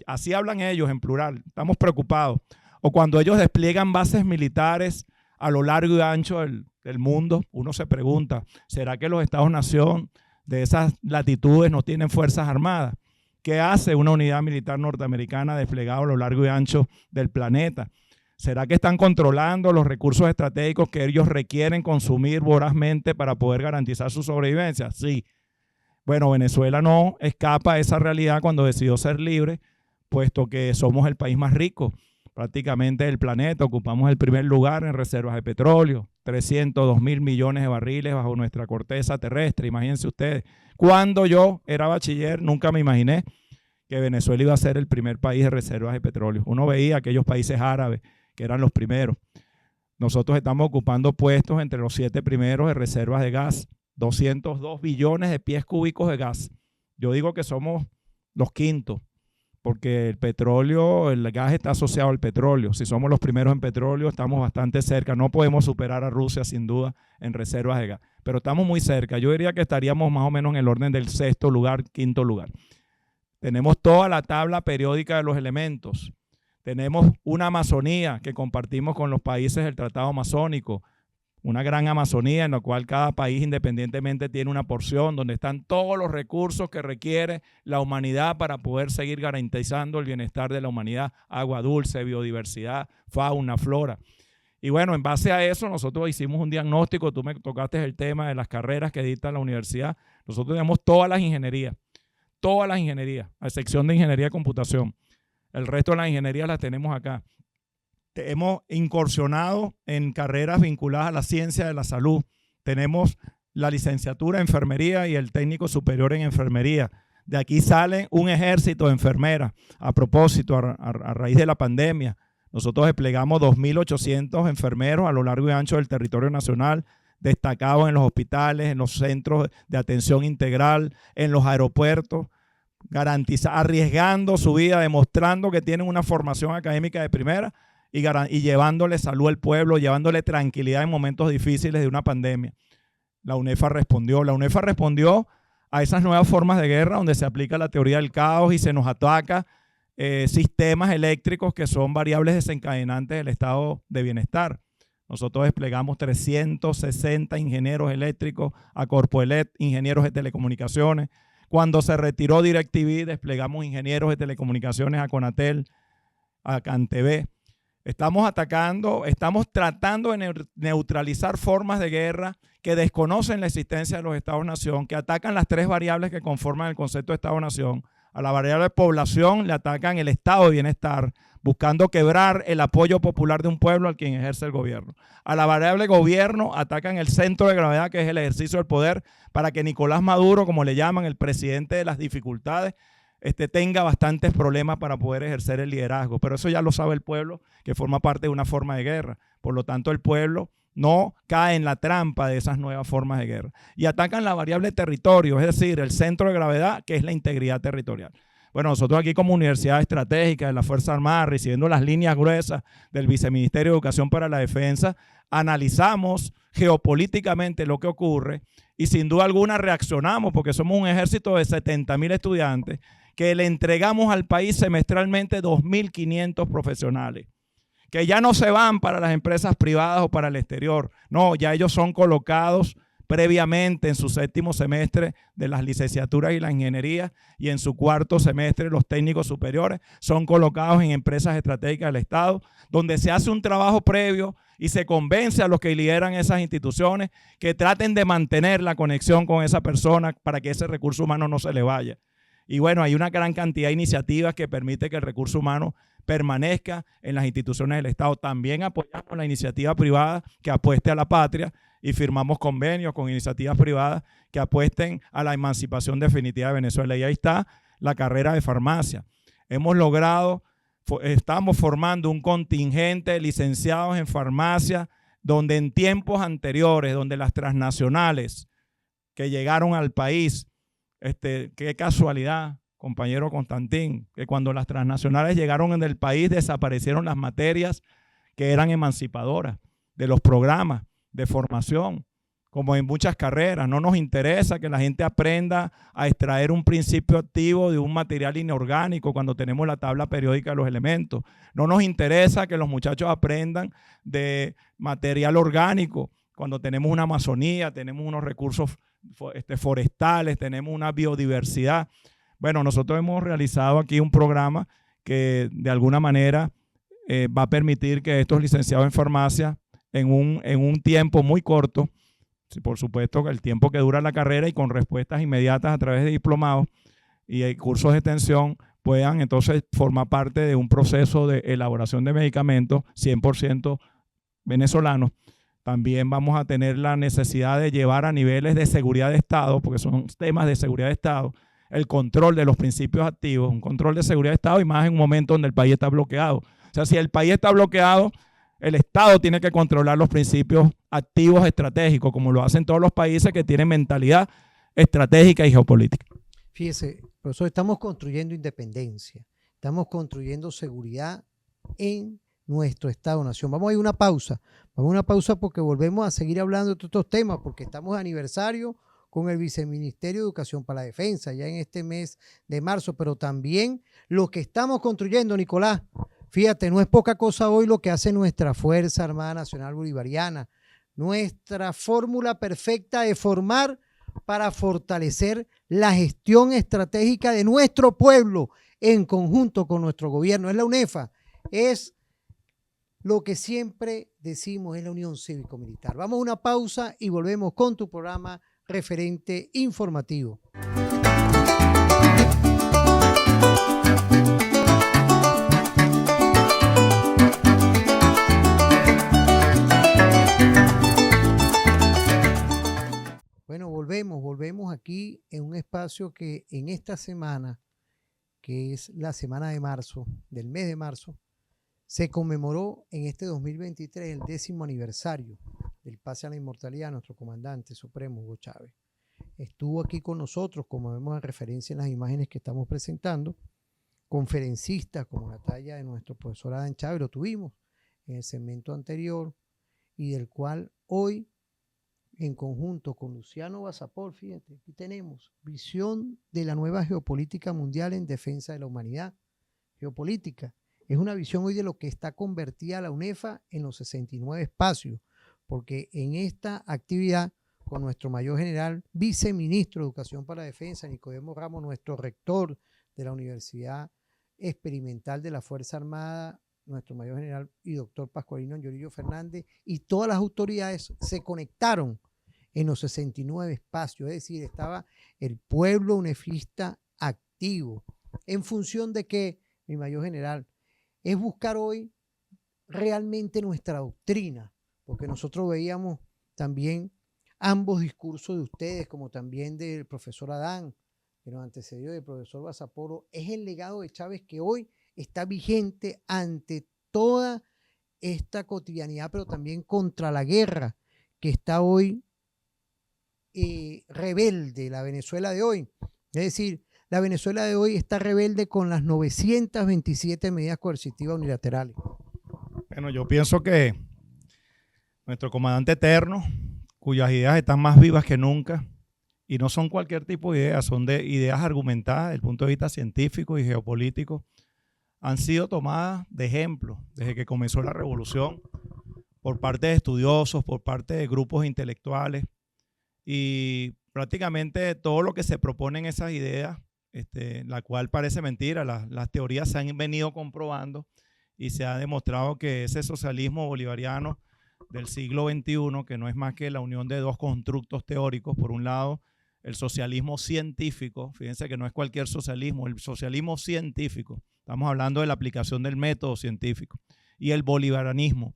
Así hablan ellos en plural, estamos preocupados. O cuando ellos despliegan bases militares a lo largo y ancho del mundo, uno se pregunta, ¿será que los Estados-nación de esas latitudes no tienen fuerzas armadas? ¿Qué hace una unidad militar norteamericana desplegada a lo largo y ancho del planeta? ¿Será que están controlando los recursos estratégicos que ellos requieren consumir vorazmente para poder garantizar su sobrevivencia? Sí. Bueno, Venezuela no escapa a esa realidad cuando decidió ser libre, puesto que somos el país más rico prácticamente del planeta, ocupamos el primer lugar en reservas de petróleo, 302.000 millones de barriles bajo nuestra corteza terrestre. Imagínense ustedes, cuando yo era bachiller nunca me imaginé que Venezuela iba a ser el primer país de reservas de petróleo. Uno veía aquellos países árabes que eran los primeros. Nosotros estamos ocupando puestos entre los 7 primeros de reservas de gas, 202 billones de pies cúbicos de gas. Yo digo que somos los quintos, porque el petróleo, el gas está asociado al petróleo. Si somos los primeros en petróleo, estamos bastante cerca. No podemos superar a Rusia, sin duda, en reservas de gas, pero estamos muy cerca. Yo diría que estaríamos más o menos en el orden del 6º lugar, 5º lugar. Tenemos toda la tabla periódica de los elementos. Tenemos una Amazonía que compartimos con los países del Tratado Amazónico, una gran Amazonía en la cual cada país independientemente tiene una porción donde están todos los recursos que requiere la humanidad para poder seguir garantizando el bienestar de la humanidad, agua dulce, biodiversidad, fauna, flora. Y bueno, en base a eso nosotros hicimos un diagnóstico. Tú me tocaste el tema de las carreras que dicta la universidad. Nosotros tenemos todas las ingenierías, a excepción de ingeniería de computación. El resto de las ingenierías las tenemos acá. Hemos incursionado en carreras vinculadas a la ciencia de la salud. Tenemos la licenciatura en enfermería y el técnico superior en enfermería. De aquí sale un ejército de enfermeras. A propósito, a raíz de la pandemia, nosotros desplegamos 2.800 enfermeros a lo largo y ancho del territorio nacional, destacados en los hospitales, en los centros de atención integral, en los aeropuertos, arriesgando su vida, demostrando que tienen una formación académica de primera y llevándole salud al pueblo, llevándole tranquilidad en momentos difíciles de una pandemia. La UNEFA respondió a esas nuevas formas de guerra donde se aplica la teoría del caos y se nos ataca sistemas eléctricos que son variables desencadenantes del estado de bienestar. Nosotros desplegamos 360 ingenieros eléctricos a Corpoelec, ingenieros de telecomunicaciones. Cuando se retiró DirecTV, desplegamos ingenieros de telecomunicaciones a Conatel, a CanTV. Estamos tratando de neutralizar formas de guerra que desconocen la existencia de los Estados-nación, que atacan las 3 variables que conforman el concepto de Estado-nación. A la variable de población le atacan el estado de bienestar, buscando quebrar el apoyo popular de un pueblo al quien ejerce el gobierno. A la variable gobierno atacan el centro de gravedad, que es el ejercicio del poder, para que Nicolás Maduro, como le llaman, el presidente de las dificultades, tenga bastantes problemas para poder ejercer el liderazgo. Pero eso ya lo sabe el pueblo, que forma parte de una forma de guerra. Por lo tanto, el pueblo no cae en la trampa de esas nuevas formas de guerra. Y atacan la variable territorio, es decir, el centro de gravedad, que es la integridad territorial. Bueno, nosotros aquí como Universidad Estratégica de la Fuerza Armada, recibiendo las líneas gruesas del Viceministerio de Educación para la Defensa, analizamos geopolíticamente lo que ocurre y sin duda alguna reaccionamos, porque somos un ejército de 70.000 estudiantes que le entregamos al país semestralmente 2.500 profesionales, que ya no se van para las empresas privadas o para el exterior. No, ya ellos son colocados previamente en su 7º semestre de las licenciaturas y la ingeniería, y en su 4º semestre los técnicos superiores son colocados en empresas estratégicas del Estado, donde se hace un trabajo previo y se convence a los que lideran esas instituciones que traten de mantener la conexión con esa persona para que ese recurso humano no se le vaya. Y bueno, hay una gran cantidad de iniciativas que permite que el recurso humano permanezca en las instituciones del Estado. También apoyamos la iniciativa privada que apueste a la patria y firmamos convenios con iniciativas privadas que apuesten a la emancipación definitiva de Venezuela. Y ahí está la carrera de farmacia. Estamos formando un contingente de licenciados en farmacia donde en tiempos anteriores, donde las transnacionales que llegaron al país, qué casualidad, compañero Constantín, que cuando las transnacionales llegaron en el país desaparecieron las materias que eran emancipadoras de los programas de formación. como en muchas carreras. No nos interesa que la gente aprenda a extraer un principio activo de un material inorgánico cuando tenemos la tabla periódica de los elementos. No nos interesa que los muchachos aprendan de material orgánico cuando tenemos una Amazonía, tenemos unos recursos forestales, tenemos una biodiversidad. Bueno, nosotros hemos realizado aquí un programa que de alguna manera va a permitir que estos licenciados en farmacia en un tiempo muy corto, por supuesto el tiempo que dura la carrera y con respuestas inmediatas a través de diplomados y cursos de extensión, puedan entonces formar parte de un proceso de elaboración de medicamentos 100% venezolanos. También vamos a tener la necesidad de llevar a niveles de seguridad de Estado, porque son temas de seguridad de Estado, el control de los principios activos, un control de seguridad de Estado y más en un momento donde el país está bloqueado. O sea, si el país está bloqueado, el Estado tiene que controlar los principios activos estratégicos, como lo hacen todos los países que tienen mentalidad estratégica y geopolítica. Fíjese, profesor, estamos construyendo independencia, estamos construyendo seguridad en nuestro Estado-Nación. Vamos a ir a una pausa. Vamos a una pausa porque volvemos a seguir hablando de estos temas, porque estamos de aniversario con el Viceministerio de Educación para la Defensa, ya en este mes de marzo, pero también lo que estamos construyendo, Nicolás. Fíjate, no es poca cosa hoy lo que hace nuestra Fuerza Armada Nacional Bolivariana, nuestra fórmula perfecta de formar para fortalecer la gestión estratégica de nuestro pueblo en conjunto con nuestro gobierno. Es la UNEFA, es lo que siempre decimos, es la Unión Cívico-Militar. Vamos a una pausa y volvemos con tu programa Referente Informativo. Bueno, volvemos aquí en un espacio que en esta semana, que es la semana de marzo, del mes de marzo, se conmemoró en este 2023 el 10º aniversario del pase a la inmortalidad de nuestro comandante supremo, Hugo Chávez. Estuvo aquí con nosotros, como vemos en referencia en las imágenes que estamos presentando, conferencistas como la talla de nuestro profesor Adán Chávez, lo tuvimos en el segmento anterior, y del cual hoy, en conjunto con Luciano Basapol, fíjate, aquí tenemos visión de la nueva geopolítica mundial en defensa de la humanidad. Geopolítica es una visión hoy de lo que está convertida la UNEFA en los 69 espacios, porque en esta actividad, con nuestro mayor general, viceministro de Educación para la Defensa, Nicodemo Ramos, nuestro rector de la Universidad Experimental de la Fuerza Armada, nuestro mayor general y doctor Pascualino Llorillo Fernández, y todas las autoridades se conectaron en los 69 espacios, es decir, estaba el pueblo unefista activo. ¿En función de qué, mi mayor general? Es buscar hoy realmente nuestra doctrina, porque nosotros veíamos también ambos discursos de ustedes, como también del profesor Adán, que nos antecedió, del profesor Basaporo. Es el legado de Chávez que hoy está vigente ante toda esta cotidianidad, pero también contra la guerra que está hoy rebelde, la Venezuela de hoy. Es decir, la Venezuela de hoy está rebelde con las 927 medidas coercitivas unilaterales. Bueno, yo pienso que nuestro comandante eterno, cuyas ideas están más vivas que nunca, y no son cualquier tipo de ideas, son de ideas argumentadas desde el punto de vista científico y geopolítico, han sido tomadas de ejemplo desde que comenzó la revolución por parte de estudiosos, por parte de grupos intelectuales, y prácticamente todo lo que se propone en esas ideas, la cual parece mentira, las teorías se han venido comprobando y se ha demostrado que ese socialismo bolivariano del siglo XXI, que no es más que la unión de dos constructos teóricos, por un lado el socialismo científico, fíjense que no es cualquier socialismo, el socialismo científico, estamos hablando de la aplicación del método científico, y el bolivarianismo,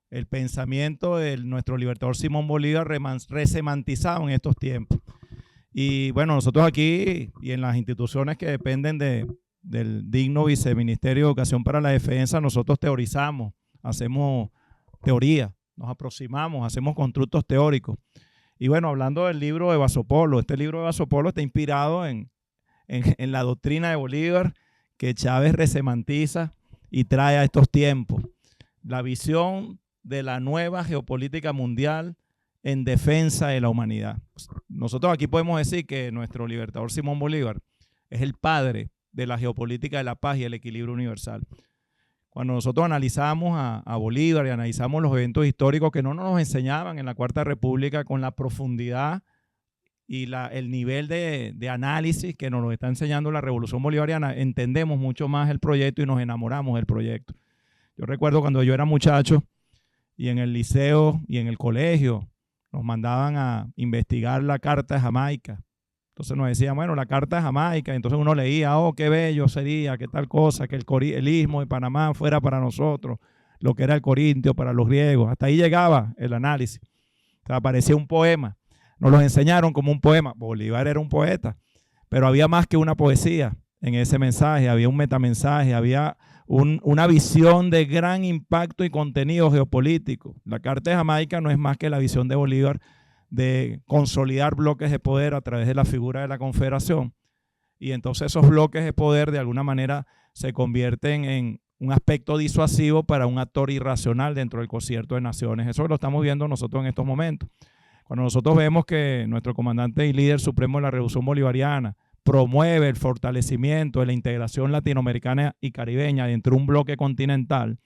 el pensamiento de nuestro libertador Simón Bolívar resemantizado en estos tiempos. Y bueno, nosotros aquí y en las instituciones que dependen del digno Viceministerio de Educación para la Defensa, nosotros teorizamos, hacemos teoría, nos aproximamos, hacemos constructos teóricos. Y bueno, hablando del libro de Basopolo, este libro de Basopolo está inspirado en la doctrina de Bolívar que Chávez resemantiza y trae a estos tiempos. La visión de la nueva geopolítica mundial en defensa de la humanidad. Nosotros aquí podemos decir que nuestro libertador Simón Bolívar es el padre de la geopolítica de la paz y el equilibrio universal. Cuando nosotros analizamos a Bolívar y analizamos los eventos históricos que no nos enseñaban en la Cuarta República con la profundidad y el nivel de análisis que nos lo está enseñando la Revolución Bolivariana, entendemos mucho más el proyecto y nos enamoramos del proyecto. Yo recuerdo cuando yo era muchacho y en el liceo y en el colegio nos mandaban a investigar la Carta de Jamaica. Entonces nos decían, bueno, la Carta de Jamaica. Entonces uno leía, oh, qué bello sería, qué tal cosa, que el istmo de Panamá fuera para nosotros, lo que era el Corintio para los griegos. Hasta ahí llegaba el análisis. O sea, parecía un poema. Nos los enseñaron como un poema. Bolívar era un poeta, pero había más que una poesía en ese mensaje. Había un metamensaje, había una visión de gran impacto y contenido geopolítico. La Carta de Jamaica no es más que la visión de Bolívar de consolidar bloques de poder a través de la figura de la Confederación. Y entonces esos bloques de poder de alguna manera se convierten en un aspecto disuasivo para un actor irracional dentro del concierto de naciones. Eso lo estamos viendo nosotros en estos momentos. Cuando nosotros vemos que nuestro comandante y líder supremo de la Revolución Bolivariana promueve el fortalecimiento de la integración latinoamericana y caribeña dentro de un bloque continental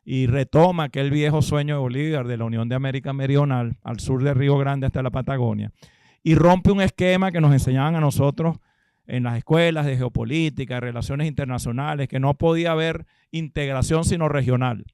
y retoma aquel viejo sueño de Bolívar de la Unión de América Meridional al sur de Río Grande hasta la Patagonia y rompe un esquema que nos enseñaban a nosotros en las escuelas de geopolítica, de relaciones internacionales, que no podía haber integración sino regional.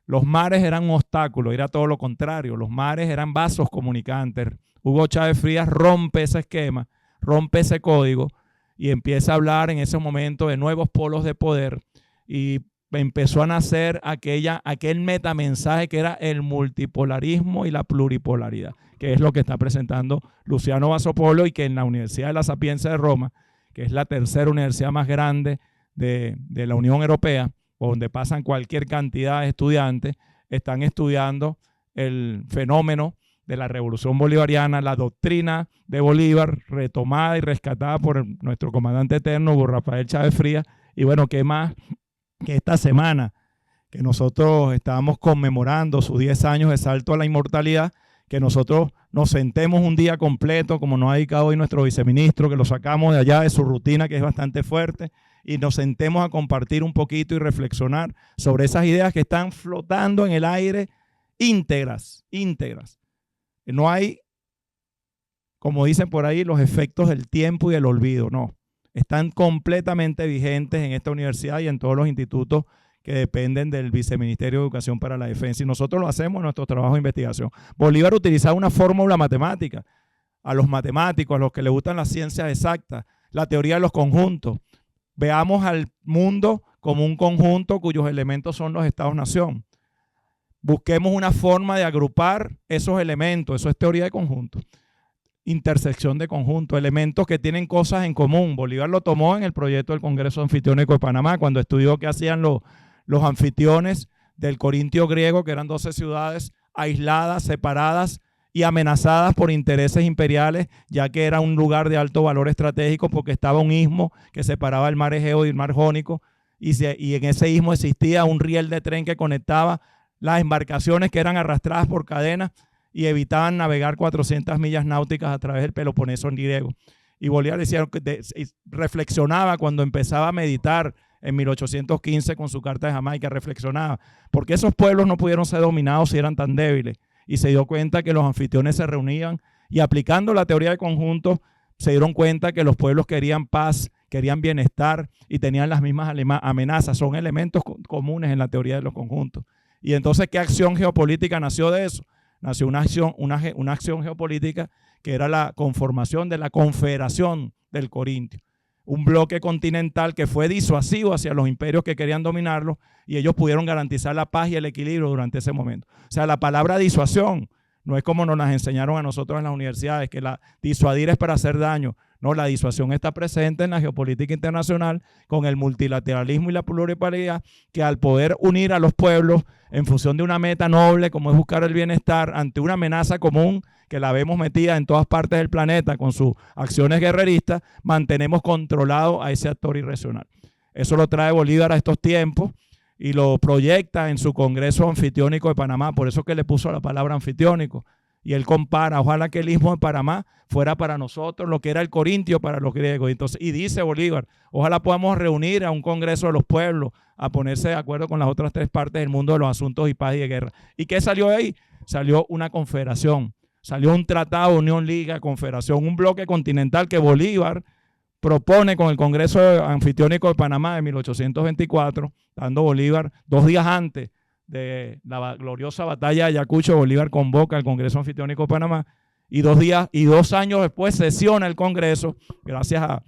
Los mares eran un obstáculo, era todo lo contrario. Los mares eran vasos comunicantes. Hugo Chávez Frías rompe ese esquema, rompe ese código y empieza a hablar en ese momento de nuevos polos de poder y empezó a nacer aquel metamensaje que era el multipolarismo y la pluripolaridad, que es lo que está presentando Luciano Vasopolo y que en la Universidad de la Sapienza de Roma, que es la tercera universidad más grande de la Unión Europea, donde pasan cualquier cantidad de estudiantes, están estudiando el fenómeno de la Revolución Bolivariana, la doctrina de Bolívar, retomada y rescatada por nuestro comandante eterno, Hugo Rafael Chávez Frías. Y bueno, ¿qué más que esta semana que nosotros estábamos conmemorando sus 10 años de salto a la inmortalidad, que nosotros nos sentemos un día completo, como nos ha dedicado hoy nuestro viceministro, que lo sacamos de allá de su rutina, que es bastante fuerte, y nos sentemos a compartir un poquito y reflexionar sobre esas ideas que están flotando en el aire íntegras. No hay, como dicen por ahí, los efectos del tiempo y del olvido, no. Están completamente vigentes en esta universidad y en todos los institutos que dependen del Viceministerio de Educación para la Defensa. Y nosotros lo hacemos en nuestro trabajo de investigación. Bolívar utilizaba una fórmula matemática. A los matemáticos, a los que les gustan las ciencias exactas, la teoría de los conjuntos. Veamos al mundo como un conjunto cuyos elementos son los estados-nación. Busquemos una forma de agrupar esos elementos, eso es teoría de conjunto. Intersección de conjunto, elementos que tienen cosas en común. Bolívar lo tomó en el proyecto del Congreso Anfitriónico de Panamá, cuando estudió qué hacían los anfitriones del Corintio griego, que eran 12 ciudades aisladas, separadas y amenazadas por intereses imperiales, ya que era un lugar de alto valor estratégico porque estaba un istmo que separaba el mar Egeo y el mar Jónico, y en ese istmo existía un riel de tren que conectaba las embarcaciones que eran arrastradas por cadenas y evitaban navegar 400 millas náuticas a través del Peloponeso griego. Y Bolívar decía, reflexionaba cuando empezaba a meditar en 1815 con su Carta de Jamaica, reflexionaba, porque esos pueblos no pudieron ser dominados si eran tan débiles, y se dio cuenta que los anfitriones se reunían y aplicando la teoría de conjuntos se dieron cuenta que los pueblos querían paz, querían bienestar y tenían las mismas amenazas. Son elementos comunes en la teoría de los conjuntos. Y entonces, ¿qué acción geopolítica nació de eso? Nació una acción geopolítica que era la conformación de la Confederación del Corintio, un bloque continental que fue disuasivo hacia los imperios que querían dominarlo y ellos pudieron garantizar la paz y el equilibrio durante ese momento. O sea, la palabra disuasión no es como nos las enseñaron a nosotros en las universidades, que la disuadir es para hacer daño. No, la disuasión está presente en la geopolítica internacional con el multilateralismo y la pluripolaridad, que al poder unir a los pueblos en función de una meta noble como es buscar el bienestar ante una amenaza común que la vemos metida en todas partes del planeta con sus acciones guerreristas, mantenemos controlado a ese actor irracional. Eso lo trae Bolívar a estos tiempos y lo proyecta en su Congreso Anfitriónico de Panamá, por eso que le puso la palabra anfitriónico, Y él compara, ojalá que el istmo de Panamá fuera para nosotros lo que era el Corintio para los griegos. Entonces, y dice Bolívar, ojalá podamos reunir a un Congreso de los Pueblos a ponerse de acuerdo con las otras 3 partes del mundo de los asuntos y paz y de guerra. ¿Y qué salió de ahí? Salió una confederación, salió un tratado, Unión, Liga, confederación, un bloque continental que Bolívar propone con el Congreso Anfitriónico de Panamá de 1824, dando Bolívar 2 días antes de la gloriosa batalla de Ayacucho. Bolívar convoca al Congreso Anfitriónico de Panamá y 2 años después sesiona el Congreso, gracias a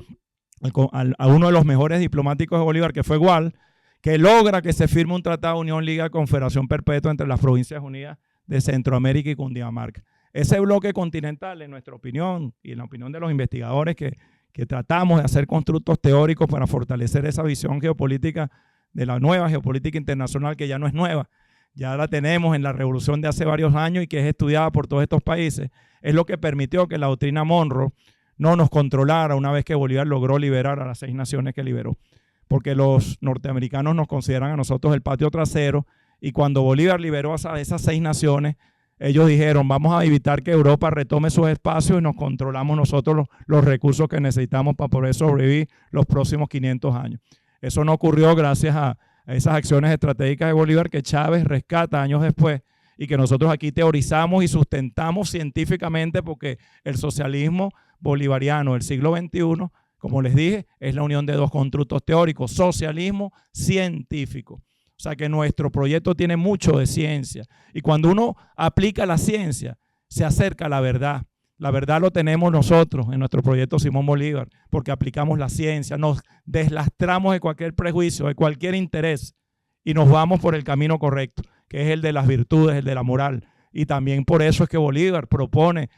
uno de los mejores diplomáticos de Bolívar, que fue Gual, que logra que se firme un tratado de Unión, Liga, Confederación Perpetua entre las Provincias Unidas de Centroamérica y Cundinamarca. Ese bloque continental, en nuestra opinión y en la opinión de los investigadores que tratamos de hacer constructos teóricos para fortalecer esa visión geopolítica de la nueva geopolítica internacional, que ya no es nueva, ya la tenemos en la revolución de hace varios años y que es estudiada por todos estos países, es lo que permitió que la doctrina Monroe no nos controlara una vez que Bolívar logró liberar a las 6 naciones que liberó. Porque los norteamericanos nos consideran a nosotros el patio trasero, y cuando Bolívar liberó a esas 6 naciones, ellos dijeron, vamos a evitar que Europa retome sus espacios y nos controlamos nosotros los recursos que necesitamos para poder sobrevivir los próximos 500 años. Eso no ocurrió gracias a esas acciones estratégicas de Bolívar que Chávez rescata años después y que nosotros aquí teorizamos y sustentamos científicamente, porque el socialismo bolivariano del siglo XXI, como les dije, es la unión de 2 constructos teóricos, socialismo científico. O sea que nuestro proyecto tiene mucho de ciencia. Y cuando uno aplica la ciencia, se acerca a la verdad. La verdad lo tenemos nosotros en nuestro proyecto Simón Bolívar, porque aplicamos la ciencia, nos deslastramos de cualquier prejuicio, de cualquier interés, y nos vamos por el camino correcto, que es el de las virtudes, el de la moral. Y también por eso es que Bolívar propone,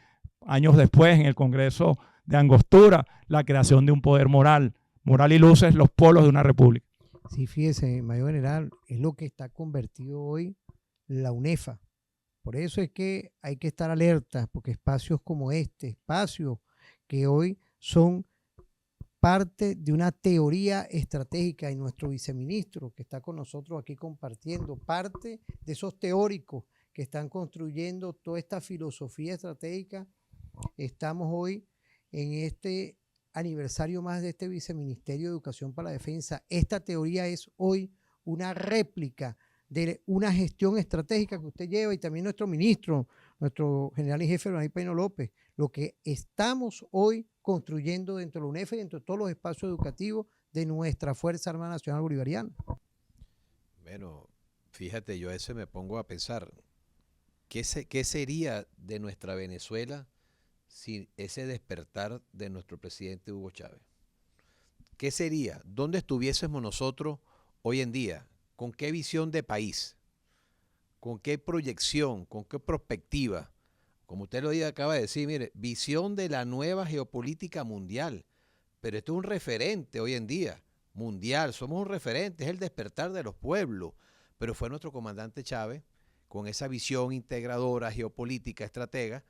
años después, en el Congreso de Angostura, la creación de un poder moral. Moral y luces, los polos de una república. Sí, fíjese, Mayor General, es lo que está convertido hoy la UNEFA. Por eso es que hay que estar alerta, porque espacios como espacios que hoy son parte de una teoría estratégica, y nuestro viceministro que está con nosotros aquí compartiendo, parte de esos teóricos que están construyendo toda esta filosofía estratégica. Estamos hoy en este aniversario más de este Viceministerio de Educación para la Defensa. Esta teoría es hoy una réplica de una gestión estratégica que usted lleva, y también nuestro ministro, nuestro general y jefe Ronald Peña López, lo que estamos hoy construyendo dentro de la UNEFA y dentro de todos los espacios educativos de nuestra Fuerza Armada Nacional Bolivariana. Bueno, fíjate, yo a ese me pongo a pensar, ¿qué sería de nuestra Venezuela sin ese despertar de nuestro presidente Hugo Chávez? ¿Qué sería? ¿Dónde estuviésemos nosotros hoy en día? ¿Con qué visión de país? ¿Con qué proyección? ¿Con qué perspectiva? Como usted lo acaba de decir, mire, visión de la nueva geopolítica mundial. Pero esto es un referente hoy en día, mundial. Somos un referente, es el despertar de los pueblos. Pero fue nuestro comandante Chávez, con esa visión integradora, geopolítica, estratega,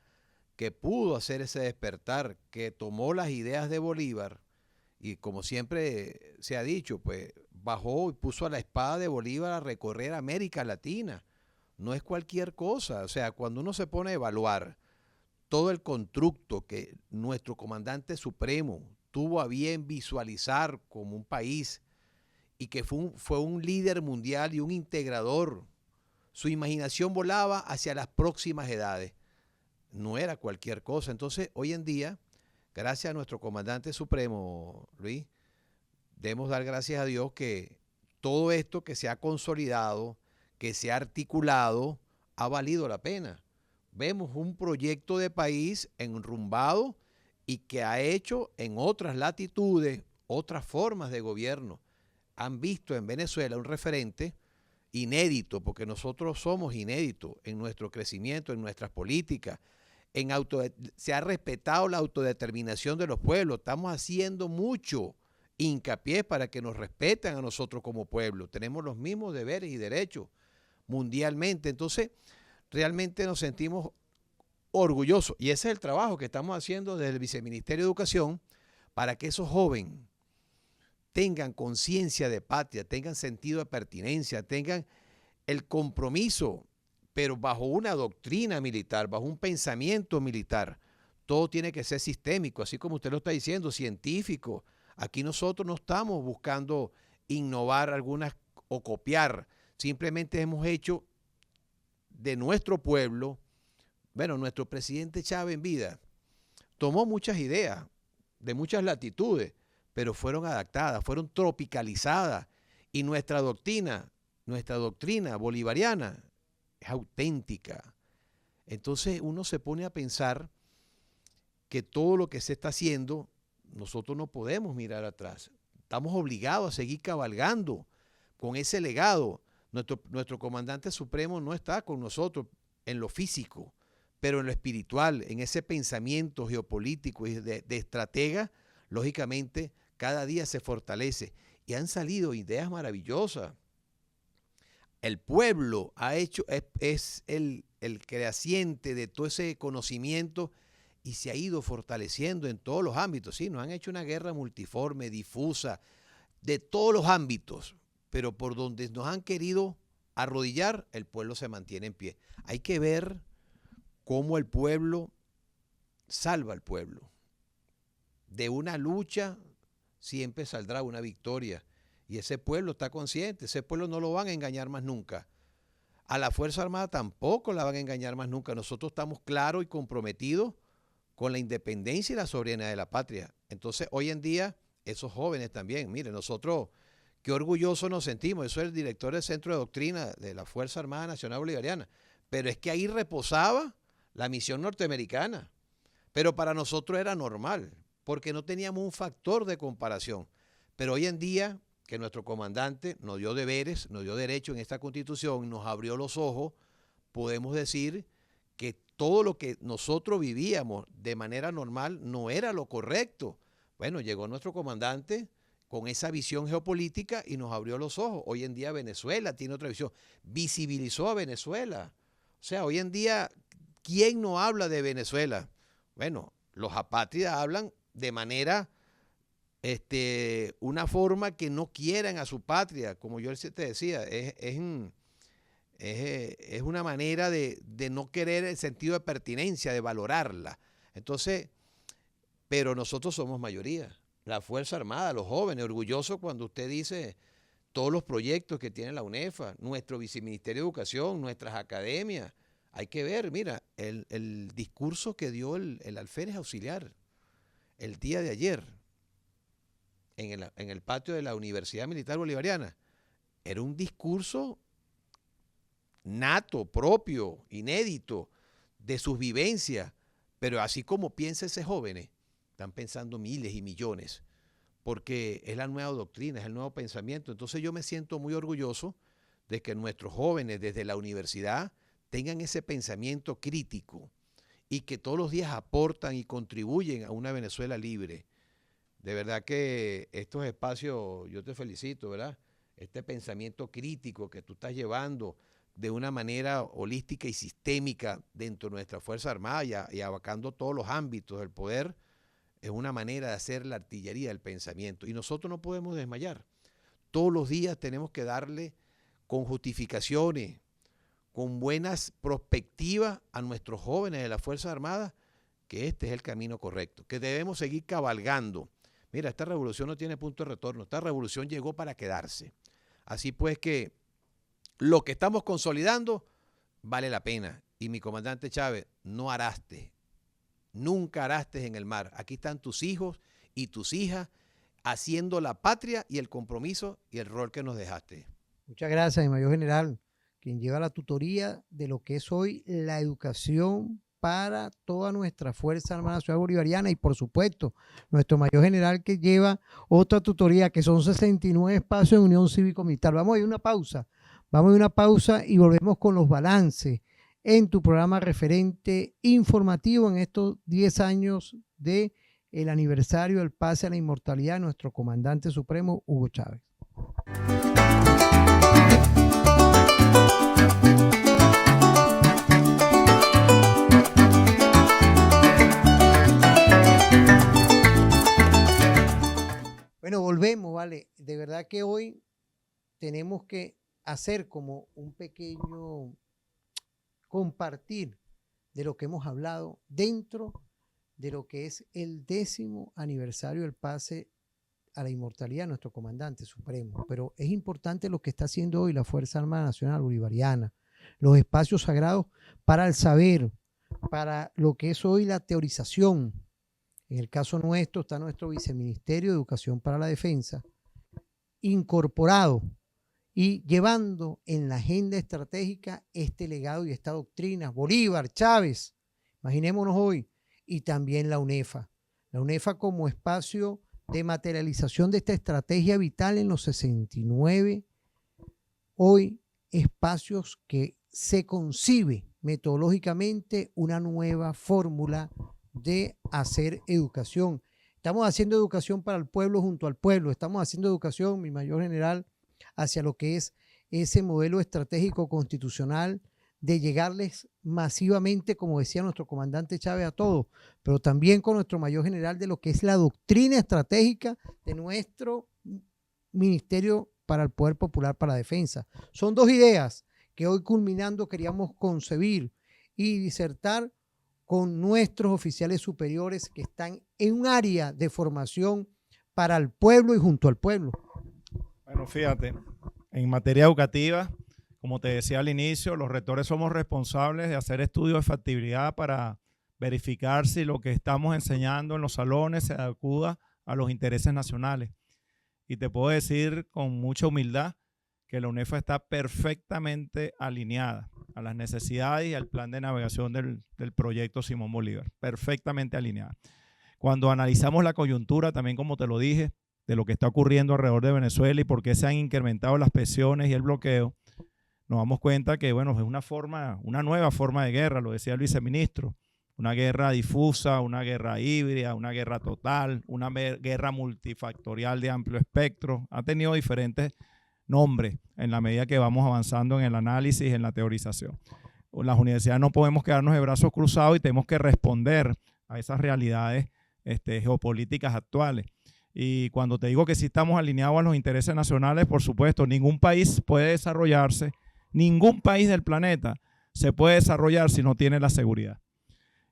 que pudo hacer ese despertar, que tomó las ideas de Bolívar y, como siempre se ha dicho, pues bajó y puso a la espada de Bolívar a recorrer América Latina. No es cualquier cosa. O sea, cuando uno se pone a evaluar todo el constructo que nuestro comandante supremo tuvo a bien visualizar como un país, y que fue un líder mundial y un integrador, su imaginación volaba hacia las próximas edades. No era cualquier cosa. Entonces, hoy en día, gracias a nuestro comandante supremo, Luis, debemos dar gracias a Dios que todo esto que se ha consolidado, que se ha articulado, ha valido la pena. Vemos un proyecto de país enrumbado y que ha hecho en otras latitudes, otras formas de gobierno. Han visto en Venezuela un referente inédito, porque nosotros somos inéditos en nuestro crecimiento, en nuestras políticas. Se ha respetado la autodeterminación de los pueblos. Estamos haciendo mucho hincapié para que nos respeten a nosotros como pueblo. Tenemos los mismos deberes y derechos mundialmente. Entonces, realmente nos sentimos orgullosos. Y ese es el trabajo que estamos haciendo desde el Viceministerio de Educación, para que esos jóvenes tengan conciencia de patria, tengan sentido de pertinencia, tengan el compromiso pero bajo una doctrina militar, bajo un pensamiento militar. Todo tiene que ser sistémico, así como usted lo está diciendo, científico. Aquí nosotros no estamos buscando innovar algunas o copiar, simplemente hemos hecho de nuestro pueblo, bueno, nuestro presidente Chávez en vida tomó muchas ideas de muchas latitudes, pero fueron adaptadas, fueron tropicalizadas, y nuestra doctrina bolivariana es auténtica. Entonces uno se pone a pensar que todo lo que se está haciendo, nosotros no podemos mirar atrás. Estamos obligados a seguir cabalgando con ese legado. Nuestro comandante supremo no está con nosotros en lo físico, pero en lo espiritual, en ese pensamiento geopolítico y de estratega, lógicamente cada día se fortalece. Y han salido ideas maravillosas. El pueblo es el creaciente de todo ese conocimiento y se ha ido fortaleciendo en todos los ámbitos. Sí, nos han hecho una guerra multiforme, difusa, de todos los ámbitos, pero por donde nos han querido arrodillar, el pueblo se mantiene en pie. Hay que ver cómo el pueblo salva al pueblo. De una lucha siempre saldrá una victoria. Y ese pueblo está consciente, ese pueblo no lo van a engañar más nunca. A la Fuerza Armada tampoco la van a engañar más nunca. Nosotros estamos claros y comprometidos con la independencia y la soberanía de la patria. Entonces, hoy en día, esos jóvenes también, miren, nosotros, qué orgullosos nos sentimos. Yo soy el director del Centro de Doctrina de la Fuerza Armada Nacional Bolivariana. Pero es que ahí reposaba la misión norteamericana. Pero para nosotros era normal, porque no teníamos un factor de comparación. Pero hoy en día, que nuestro comandante nos dio deberes, nos dio derecho en esta Constitución, nos abrió los ojos, podemos decir que todo lo que nosotros vivíamos de manera normal no era lo correcto. Bueno, llegó nuestro comandante con esa visión geopolítica y nos abrió los ojos. Hoy en día Venezuela tiene otra visión, visibilizó a Venezuela. O sea, hoy en día, ¿quién no habla de Venezuela? Bueno, los apátridas hablan de manera, una forma que no quieran a su patria, como yo te decía, es una manera de no querer el sentido de pertinencia, de valorarla. Entonces, pero nosotros somos mayoría, la Fuerza Armada, los jóvenes, orgullosos cuando usted dice todos los proyectos que tiene la UNEFA, nuestro Viceministerio de Educación, nuestras academias. Hay que ver, mira, el discurso que dio el alférez auxiliar el día de ayer en el patio de la Universidad Militar Bolivariana. Era un discurso nato, propio, inédito, de sus vivencias, pero así como piensa ese joven, están pensando miles y millones, porque es la nueva doctrina, es el nuevo pensamiento. Entonces yo me siento muy orgulloso de que nuestros jóvenes desde la universidad tengan ese pensamiento crítico y que todos los días aportan y contribuyen a una Venezuela libre. De verdad que estos espacios, yo te felicito, ¿verdad? Este pensamiento crítico que tú estás llevando de una manera holística y sistémica dentro de nuestra Fuerza Armada y abarcando todos los ámbitos del poder, es una manera de hacer la artillería del pensamiento. Y nosotros no podemos desmayar. Todos los días tenemos que darle con justificaciones, con buenas perspectivas a nuestros jóvenes de la Fuerza Armada, que este es el camino correcto, que debemos seguir cabalgando. Mira, esta revolución no tiene punto de retorno, esta revolución llegó para quedarse. Así pues que lo que estamos consolidando vale la pena. Y mi comandante Chávez, no araste, nunca araste en el mar. Aquí están tus hijos y tus hijas haciendo la patria y el compromiso y el rol que nos dejaste. Muchas gracias, mi mayor general, quien lleva la tutoría de lo que es hoy la educación para toda nuestra Fuerza Armada Nacional Bolivariana y, por supuesto, nuestro mayor general que lleva otra tutoría, que son 69 espacios en Unión Cívico-Militar. Vamos a ir a una pausa y volvemos con los balances en tu programa referente informativo en estos 10 años del aniversario del pase a la inmortalidad de nuestro comandante supremo, Hugo Chávez. Bueno, volvemos, ¿vale? De verdad que hoy tenemos que hacer como un pequeño compartir de lo que hemos hablado dentro de lo que es el 10º aniversario del pase a la inmortalidad de nuestro comandante supremo. Pero es importante lo que está haciendo hoy la Fuerza Armada Nacional Bolivariana, los espacios sagrados para el saber, para lo que es hoy la teorización. En el caso nuestro está nuestro Viceministerio de Educación para la Defensa, incorporado y llevando en la agenda estratégica este legado y esta doctrina. Bolívar, Chávez, imaginémonos hoy, y también la UNEFA. La UNEFA como espacio de materialización de esta estrategia vital en los 69, hoy espacios que se concibe metodológicamente una nueva fórmula de hacer educación. Estamos haciendo educación para el pueblo junto al pueblo, estamos haciendo educación, mi mayor general, hacia lo que es ese modelo estratégico constitucional de llegarles masivamente, como decía nuestro comandante Chávez, a todos, pero también con nuestro mayor general de lo que es la doctrina estratégica de nuestro Ministerio para el Poder Popular para la Defensa. Son dos ideas que hoy culminando queríamos concebir y disertar con nuestros oficiales superiores que están en un área de formación para el pueblo y junto al pueblo. Bueno, fíjate, en materia educativa, como te decía al inicio, los rectores somos responsables de hacer estudios de factibilidad para verificar si lo que estamos enseñando en los salones se adecua a los intereses nacionales. Y te puedo decir con mucha humildad que la UNEFA está perfectamente alineada a las necesidades y al plan de navegación del proyecto Simón Bolívar, perfectamente alineada. Cuando analizamos la coyuntura, también como te lo dije, de lo que está ocurriendo alrededor de Venezuela y por qué se han incrementado las presiones y el bloqueo, nos damos cuenta que, bueno, es una nueva forma de guerra, lo decía el viceministro, una guerra difusa, una guerra híbrida, una guerra total, una guerra multifactorial de amplio espectro. Ha tenido diferentes nombres en la medida que vamos avanzando en el análisis y en la teorización. Las universidades no podemos quedarnos de brazos cruzados y tenemos que responder a esas realidades geopolíticas actuales. Y cuando te digo que sí estamos alineados a los intereses nacionales, por supuesto, ningún país puede desarrollarse, ningún país del planeta se puede desarrollar si no tiene la seguridad.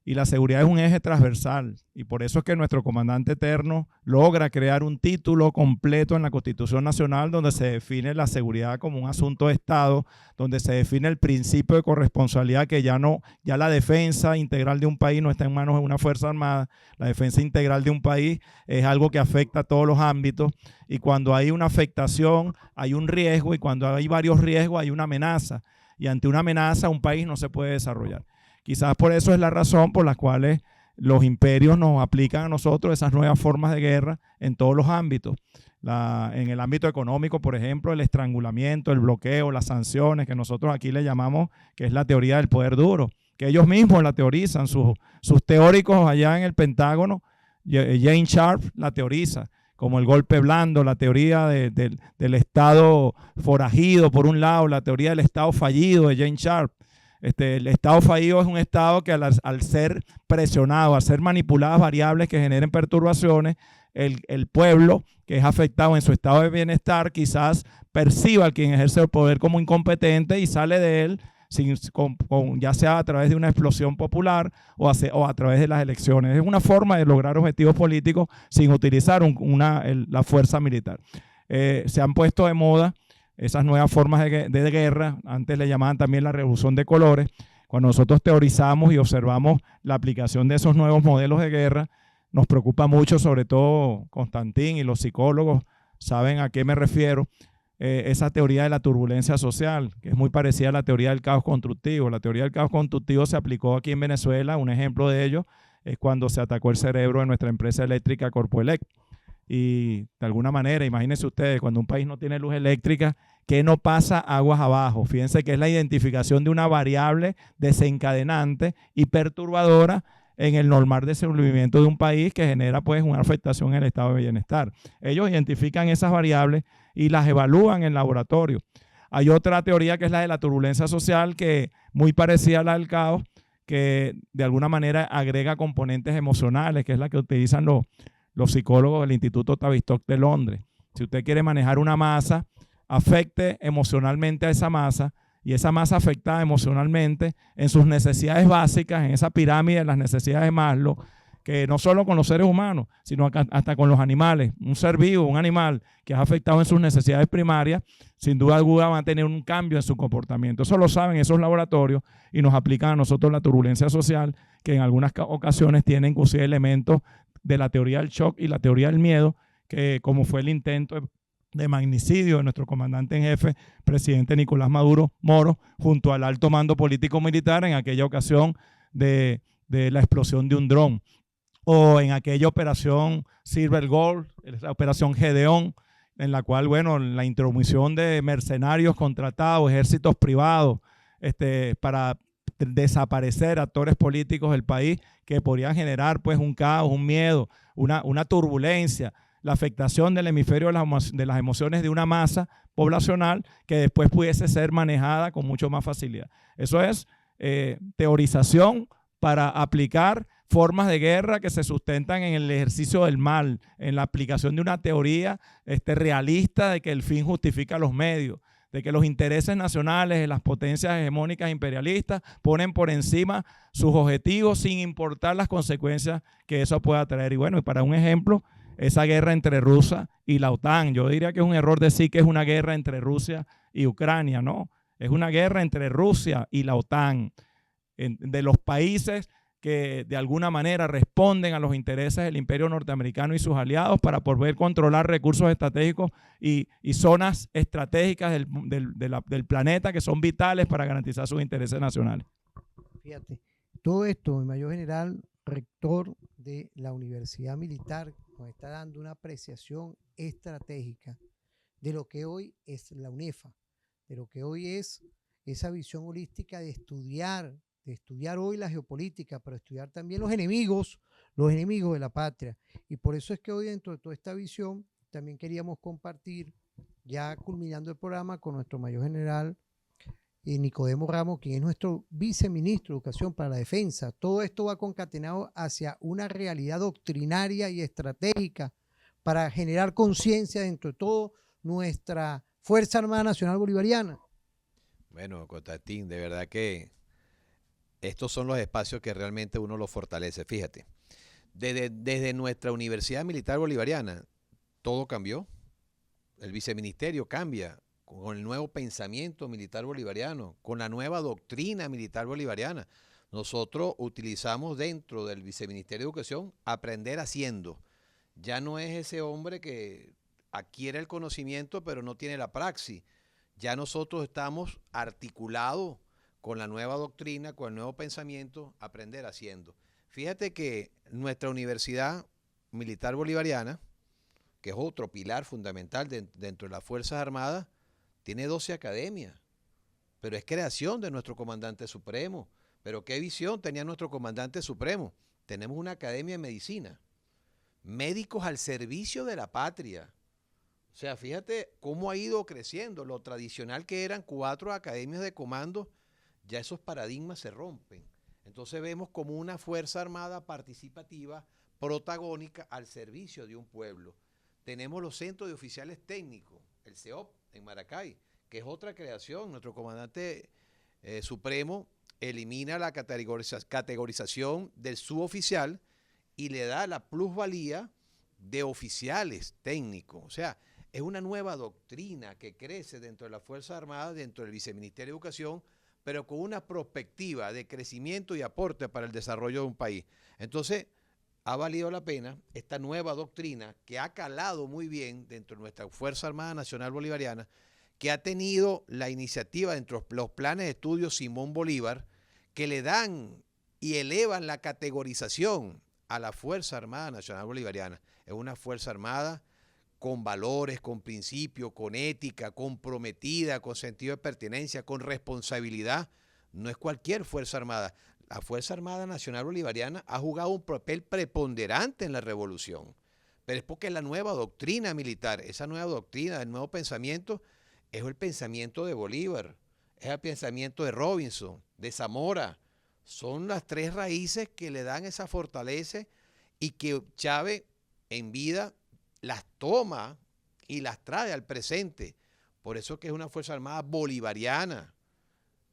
Y la seguridad es un eje transversal y por eso es que nuestro comandante eterno logra crear un título completo en la Constitución Nacional donde se define la seguridad como un asunto de Estado, donde se define el principio de corresponsabilidad que ya la defensa integral de un país no está en manos de una fuerza armada, la defensa integral de un país es algo que afecta a todos los ámbitos y cuando hay una afectación hay un riesgo y cuando hay varios riesgos hay una amenaza y ante una amenaza un país no se puede desarrollar. Quizás por eso es la razón por la cual los imperios nos aplican a nosotros esas nuevas formas de guerra en todos los ámbitos. En el ámbito económico, por ejemplo, el estrangulamiento, el bloqueo, las sanciones, que nosotros aquí le llamamos, que es la teoría del poder duro, que ellos mismos la teorizan, sus teóricos allá en el Pentágono, Jane Sharp la teoriza, como el golpe blando, la teoría del Estado forajido, por un lado, la teoría del Estado fallido de Jane Sharp. El estado fallido es un estado que al ser presionado, al ser manipuladas variables que generen perturbaciones, el pueblo que es afectado en su estado de bienestar quizás perciba al quien ejerce el poder como incompetente y sale de él ya sea a través de una explosión popular o a través de las elecciones. Es una forma de lograr objetivos políticos sin utilizar la fuerza militar. Se han puesto de moda esas nuevas formas de guerra, antes le llamaban también la revolución de colores. Cuando nosotros teorizamos y observamos la aplicación de esos nuevos modelos de guerra, nos preocupa mucho, sobre todo Constantín y los psicólogos saben a qué me refiero, esa teoría de la turbulencia social, que es muy parecida a la teoría del caos constructivo. La teoría del caos constructivo se aplicó aquí en Venezuela, un ejemplo de ello es cuando se atacó el cerebro de nuestra empresa eléctrica Corpoelec. Y de alguna manera, imagínense ustedes, cuando un país no tiene luz eléctrica, ¿qué no pasa aguas abajo? Fíjense que es la identificación de una variable desencadenante y perturbadora en el normal desenvolvimiento de un país que genera pues una afectación en el estado de bienestar. Ellos identifican esas variables y las evalúan en laboratorio. Hay otra teoría que es la de la turbulencia social, que muy parecida a la del caos, que de alguna manera agrega componentes emocionales, que es la que utilizan los psicólogos del Instituto Tavistock de Londres. Si usted quiere manejar una masa, afecte emocionalmente a esa masa y esa masa afectada emocionalmente en sus necesidades básicas, en esa pirámide de las necesidades de Maslow, que no solo con los seres humanos, sino hasta con los animales. Un ser vivo, un animal que es afectado en sus necesidades primarias, sin duda alguna va a tener un cambio en su comportamiento. Eso lo saben esos laboratorios y nos aplican a nosotros la turbulencia social, que en algunas ocasiones tiene inclusive elementos de la teoría del shock y la teoría del miedo, que como fue el intento de magnicidio de nuestro comandante en jefe, presidente Nicolás Maduro Moro, junto al alto mando político militar en aquella ocasión de la explosión de un dron, o en aquella operación Silver Gold, la operación Gedeón, en la cual, bueno, la intromisión de mercenarios contratados, ejércitos privados, para desaparecer actores políticos del país que podrían generar pues un caos, un miedo, una turbulencia, la afectación del hemisferio de las emociones de una masa poblacional que después pudiese ser manejada con mucho más facilidad. Eso es teorización para aplicar formas de guerra que se sustentan en el ejercicio del mal, en la aplicación de una teoría realista de que el fin justifica los medios, de que los intereses nacionales de las potencias hegemónicas imperialistas ponen por encima sus objetivos sin importar las consecuencias que eso pueda traer. Y bueno, y para un ejemplo, esa guerra entre Rusia y la OTAN, yo diría que es un error decir que es una guerra entre Rusia y Ucrania, no, es una guerra entre Rusia y la OTAN, de los países que de alguna manera responden a los intereses del imperio norteamericano y sus aliados para poder controlar recursos estratégicos y zonas estratégicas del planeta que son vitales para garantizar sus intereses nacionales. Fíjate, todo esto, el mayor general rector de la Universidad Militar nos está dando una apreciación estratégica de lo que hoy es la UNEFA, de lo que hoy es esa visión holística de estudiar hoy la geopolítica, pero estudiar también los enemigos de la patria. Y por eso es que hoy, dentro de toda esta visión, también queríamos compartir, ya culminando el programa, con nuestro mayor general Nicodemo Ramos, quien es nuestro viceministro de Educación para la Defensa. Todo esto va concatenado hacia una realidad doctrinaria y estratégica para generar conciencia dentro de todo nuestra Fuerza Armada Nacional Bolivariana. Bueno, Constantín, de verdad que estos son los espacios que realmente uno los fortalece. Fíjate, desde nuestra Universidad Militar Bolivariana, todo cambió. El viceministerio cambia con el nuevo pensamiento militar bolivariano, con la nueva doctrina militar bolivariana. Nosotros utilizamos dentro del Viceministerio de Educación aprender haciendo. Ya no es ese hombre que adquiere el conocimiento pero no tiene la praxis. Ya nosotros estamos articulados con la nueva doctrina, con el nuevo pensamiento, aprender haciendo. Fíjate que nuestra Universidad Militar Bolivariana, que es otro pilar fundamental dentro de las Fuerzas Armadas, tiene 12 academias, pero es creación de nuestro comandante supremo. Pero ¿qué visión tenía nuestro comandante supremo? Tenemos una academia de medicina, médicos al servicio de la patria. O sea, fíjate cómo ha ido creciendo. Lo tradicional que eran 4 academias de comando, ya esos paradigmas se rompen. Entonces vemos como una fuerza armada participativa, protagónica, al servicio de un pueblo. Tenemos los centros de oficiales técnicos, el CEOP en Maracay, que es otra creación. Nuestro comandante supremo elimina la categorización del suboficial y le da la plusvalía de oficiales técnicos. O sea, es una nueva doctrina que crece dentro de las Fuerzas Armadas, dentro del Viceministerio de Educación, pero con una perspectiva de crecimiento y aporte para el desarrollo de un país. Entonces, ha valido la pena esta nueva doctrina que ha calado muy bien dentro de nuestra Fuerza Armada Nacional Bolivariana, que ha tenido la iniciativa dentro de los planes de estudio Simón Bolívar, que le dan y elevan la categorización a la Fuerza Armada Nacional Bolivariana. Es una Fuerza Armada con valores, con principios, con ética, comprometida, con sentido de pertenencia, con responsabilidad. No es cualquier Fuerza Armada. La Fuerza Armada Nacional Bolivariana ha jugado un papel preponderante en la revolución, pero es porque la nueva doctrina militar, esa nueva doctrina, el nuevo pensamiento, es el pensamiento de Bolívar, es el pensamiento de Robinson, de Zamora. Son las 3 raíces que le dan esa fortaleza y que Chávez en vida las toma y las trae al presente. Por eso que es una Fuerza Armada bolivariana.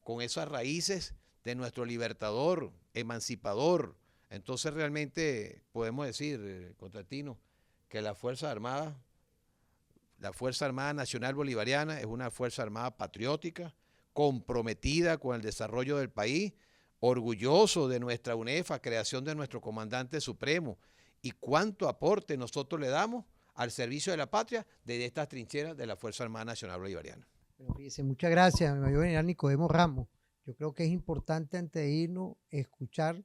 con esas raíces de nuestro libertador, emancipador. Entonces realmente podemos decir, Constantino, que la Fuerza Armada Nacional Bolivariana es una Fuerza Armada patriótica, comprometida con el desarrollo del país, orgulloso de nuestra UNEFA, creación de nuestro comandante supremo, y cuánto aporte nosotros le damos al servicio de la patria desde estas trincheras de la Fuerza Armada Nacional Bolivariana. Bueno, fíjese, muchas gracias, mi mayor general Nicodemo Ramos. Yo creo que es importante antes de irnos escuchar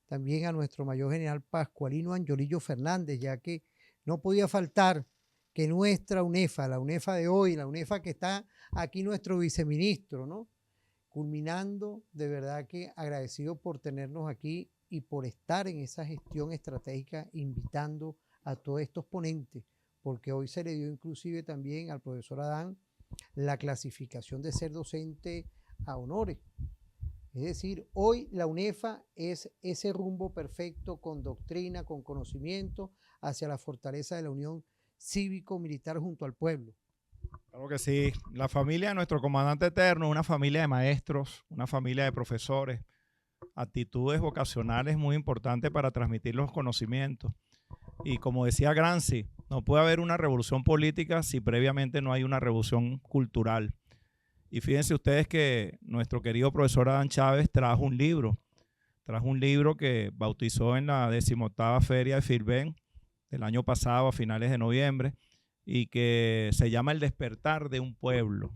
también a nuestro mayor general Pascualino Angiolillo Fernández, ya que no podía faltar que nuestra UNEFA, la UNEFA de hoy, la UNEFA que está aquí nuestro viceministro, ¿no? Culminando, de verdad que agradecido por tenernos aquí y por estar en esa gestión estratégica, invitando a todos estos ponentes, porque hoy se le dio inclusive también al profesor Adán la clasificación de ser docente a honores. Es decir, hoy la UNEFA es ese rumbo perfecto con doctrina, con conocimiento hacia la fortaleza de la unión cívico-militar junto al pueblo. Claro que sí. La familia de nuestro comandante eterno es una familia de maestros, una familia de profesores, actitudes vocacionales muy importantes para transmitir los conocimientos. Y como decía Gramsci, no puede haber una revolución política si previamente no hay una revolución cultural. Y fíjense ustedes que nuestro querido profesor Adán Chávez trajo un libro que bautizó en la 18ª Feria de Filben del año pasado, a finales de noviembre, y que se llama El despertar de un pueblo.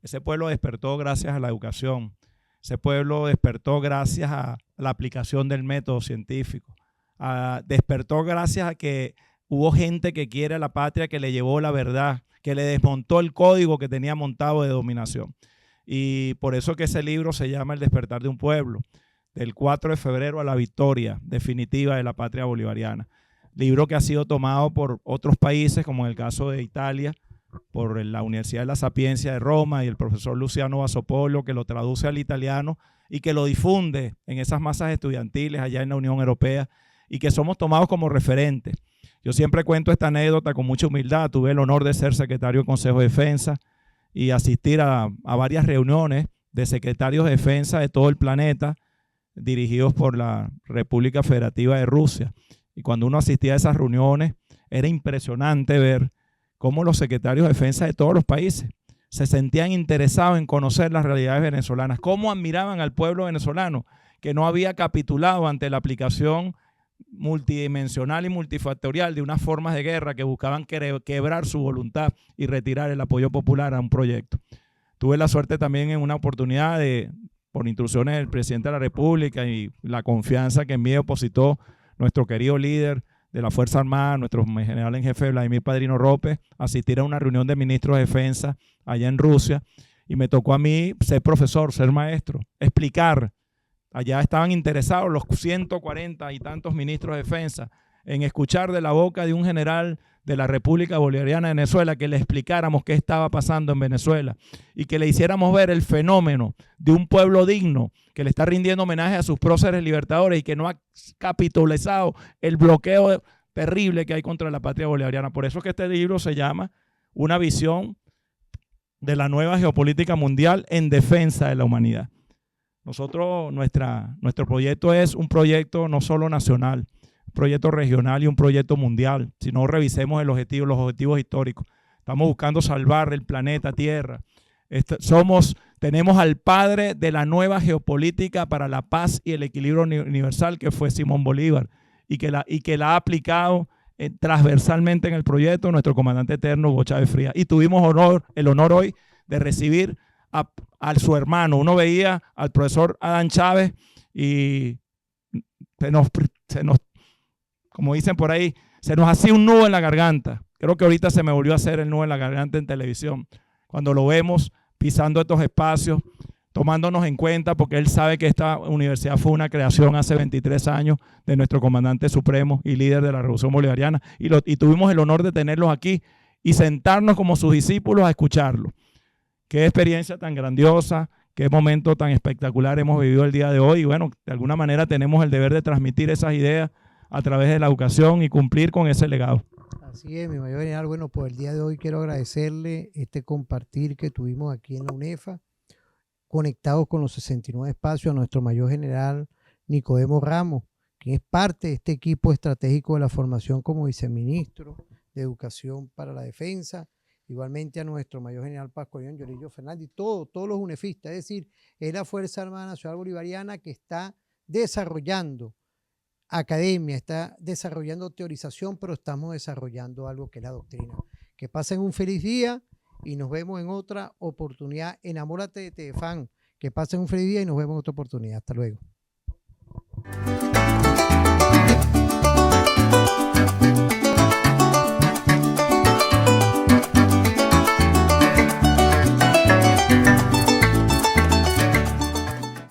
Ese pueblo despertó gracias a la educación. Ese pueblo despertó gracias a la aplicación del método científico. Despertó gracias a que hubo gente que quiere a la patria, que le llevó la verdad, que le desmontó el código que tenía montado de dominación. Y por eso que ese libro se llama El despertar de un pueblo, del 4 de febrero a la victoria definitiva de la patria bolivariana. Libro que ha sido tomado por otros países, como en el caso de Italia, por la Universidad de la Sapienza de Roma y el profesor Luciano Basopolo, que lo traduce al italiano y que lo difunde en esas masas estudiantiles allá en la Unión Europea, y que somos tomados como referentes. Yo siempre cuento esta anécdota con mucha humildad. Tuve el honor de ser secretario del Consejo de Defensa y asistir a varias reuniones de secretarios de defensa de todo el planeta, dirigidos por la República Federativa de Rusia. Y cuando uno asistía a esas reuniones, era impresionante ver cómo los secretarios de defensa de todos los países se sentían interesados en conocer las realidades venezolanas, cómo admiraban al pueblo venezolano, que no había capitulado ante la aplicación multidimensional y multifactorial de unas formas de guerra que buscaban quebrar su voluntad y retirar el apoyo popular a un proyecto. Tuve la suerte también en una oportunidad por instrucciones del presidente de la República y la confianza que en mí depositó nuestro querido líder de la Fuerza Armada, nuestro general en jefe Vladimir Padrino López, asistir a una reunión de ministros de defensa allá en Rusia, y me tocó a mí ser profesor, ser maestro, explicar. Allá estaban interesados los 140 y tantos ministros de defensa en escuchar de la boca de un general de la República Bolivariana de Venezuela que le explicáramos qué estaba pasando en Venezuela y que le hiciéramos ver el fenómeno de un pueblo digno que le está rindiendo homenaje a sus próceres libertadores y que no ha capitalizado el bloqueo terrible que hay contra la patria bolivariana. Por eso es que este libro se llama Una visión de la nueva geopolítica mundial en defensa de la humanidad. Nosotros, nuestro proyecto es un proyecto no solo nacional, un proyecto regional y un proyecto mundial. Si no, revisemos los objetivos históricos. Estamos buscando salvar el planeta Tierra. Tenemos al padre de la nueva geopolítica para la paz y el equilibrio universal, que fue Simón Bolívar, y que la ha aplicado transversalmente en el proyecto nuestro comandante eterno Hugo Chávez Frías. Y tuvimos el honor hoy de recibir a su hermano. Uno veía al profesor Adán Chávez y se nos, como dicen por ahí, se nos hacía un nudo en la garganta. Creo que ahorita se me volvió a hacer el nudo en la garganta en televisión, cuando lo vemos pisando estos espacios, tomándonos en cuenta, porque él sabe que esta universidad fue una creación hace 23 años de nuestro comandante supremo y líder de la Revolución Bolivariana, y tuvimos el honor de tenerlos aquí y sentarnos como sus discípulos a escucharlo. Qué experiencia tan grandiosa, qué momento tan espectacular hemos vivido el día de hoy. Y bueno, de alguna manera tenemos el deber de transmitir esas ideas a través de la educación y cumplir con ese legado. Así es, mi mayor general. Bueno, pues el día de hoy quiero agradecerle este compartir que tuvimos aquí en la UNEFA. conectados con los 69 espacios, a nuestro mayor general Nicodemo Ramos, quien es parte de este equipo estratégico de la formación como viceministro de Educación para la Defensa, igualmente a nuestro mayor general Pascualino Yorillo Fernández, y todos los UNEFistas, es decir, es la Fuerza Armada Nacional Bolivariana que está desarrollando academia, está desarrollando teorización, pero estamos desarrollando algo que es la doctrina. Que pasen un feliz día y nos vemos en otra oportunidad. Enamórate de TVFAN. Que pasen un feliz día y nos vemos en otra oportunidad. Hasta luego.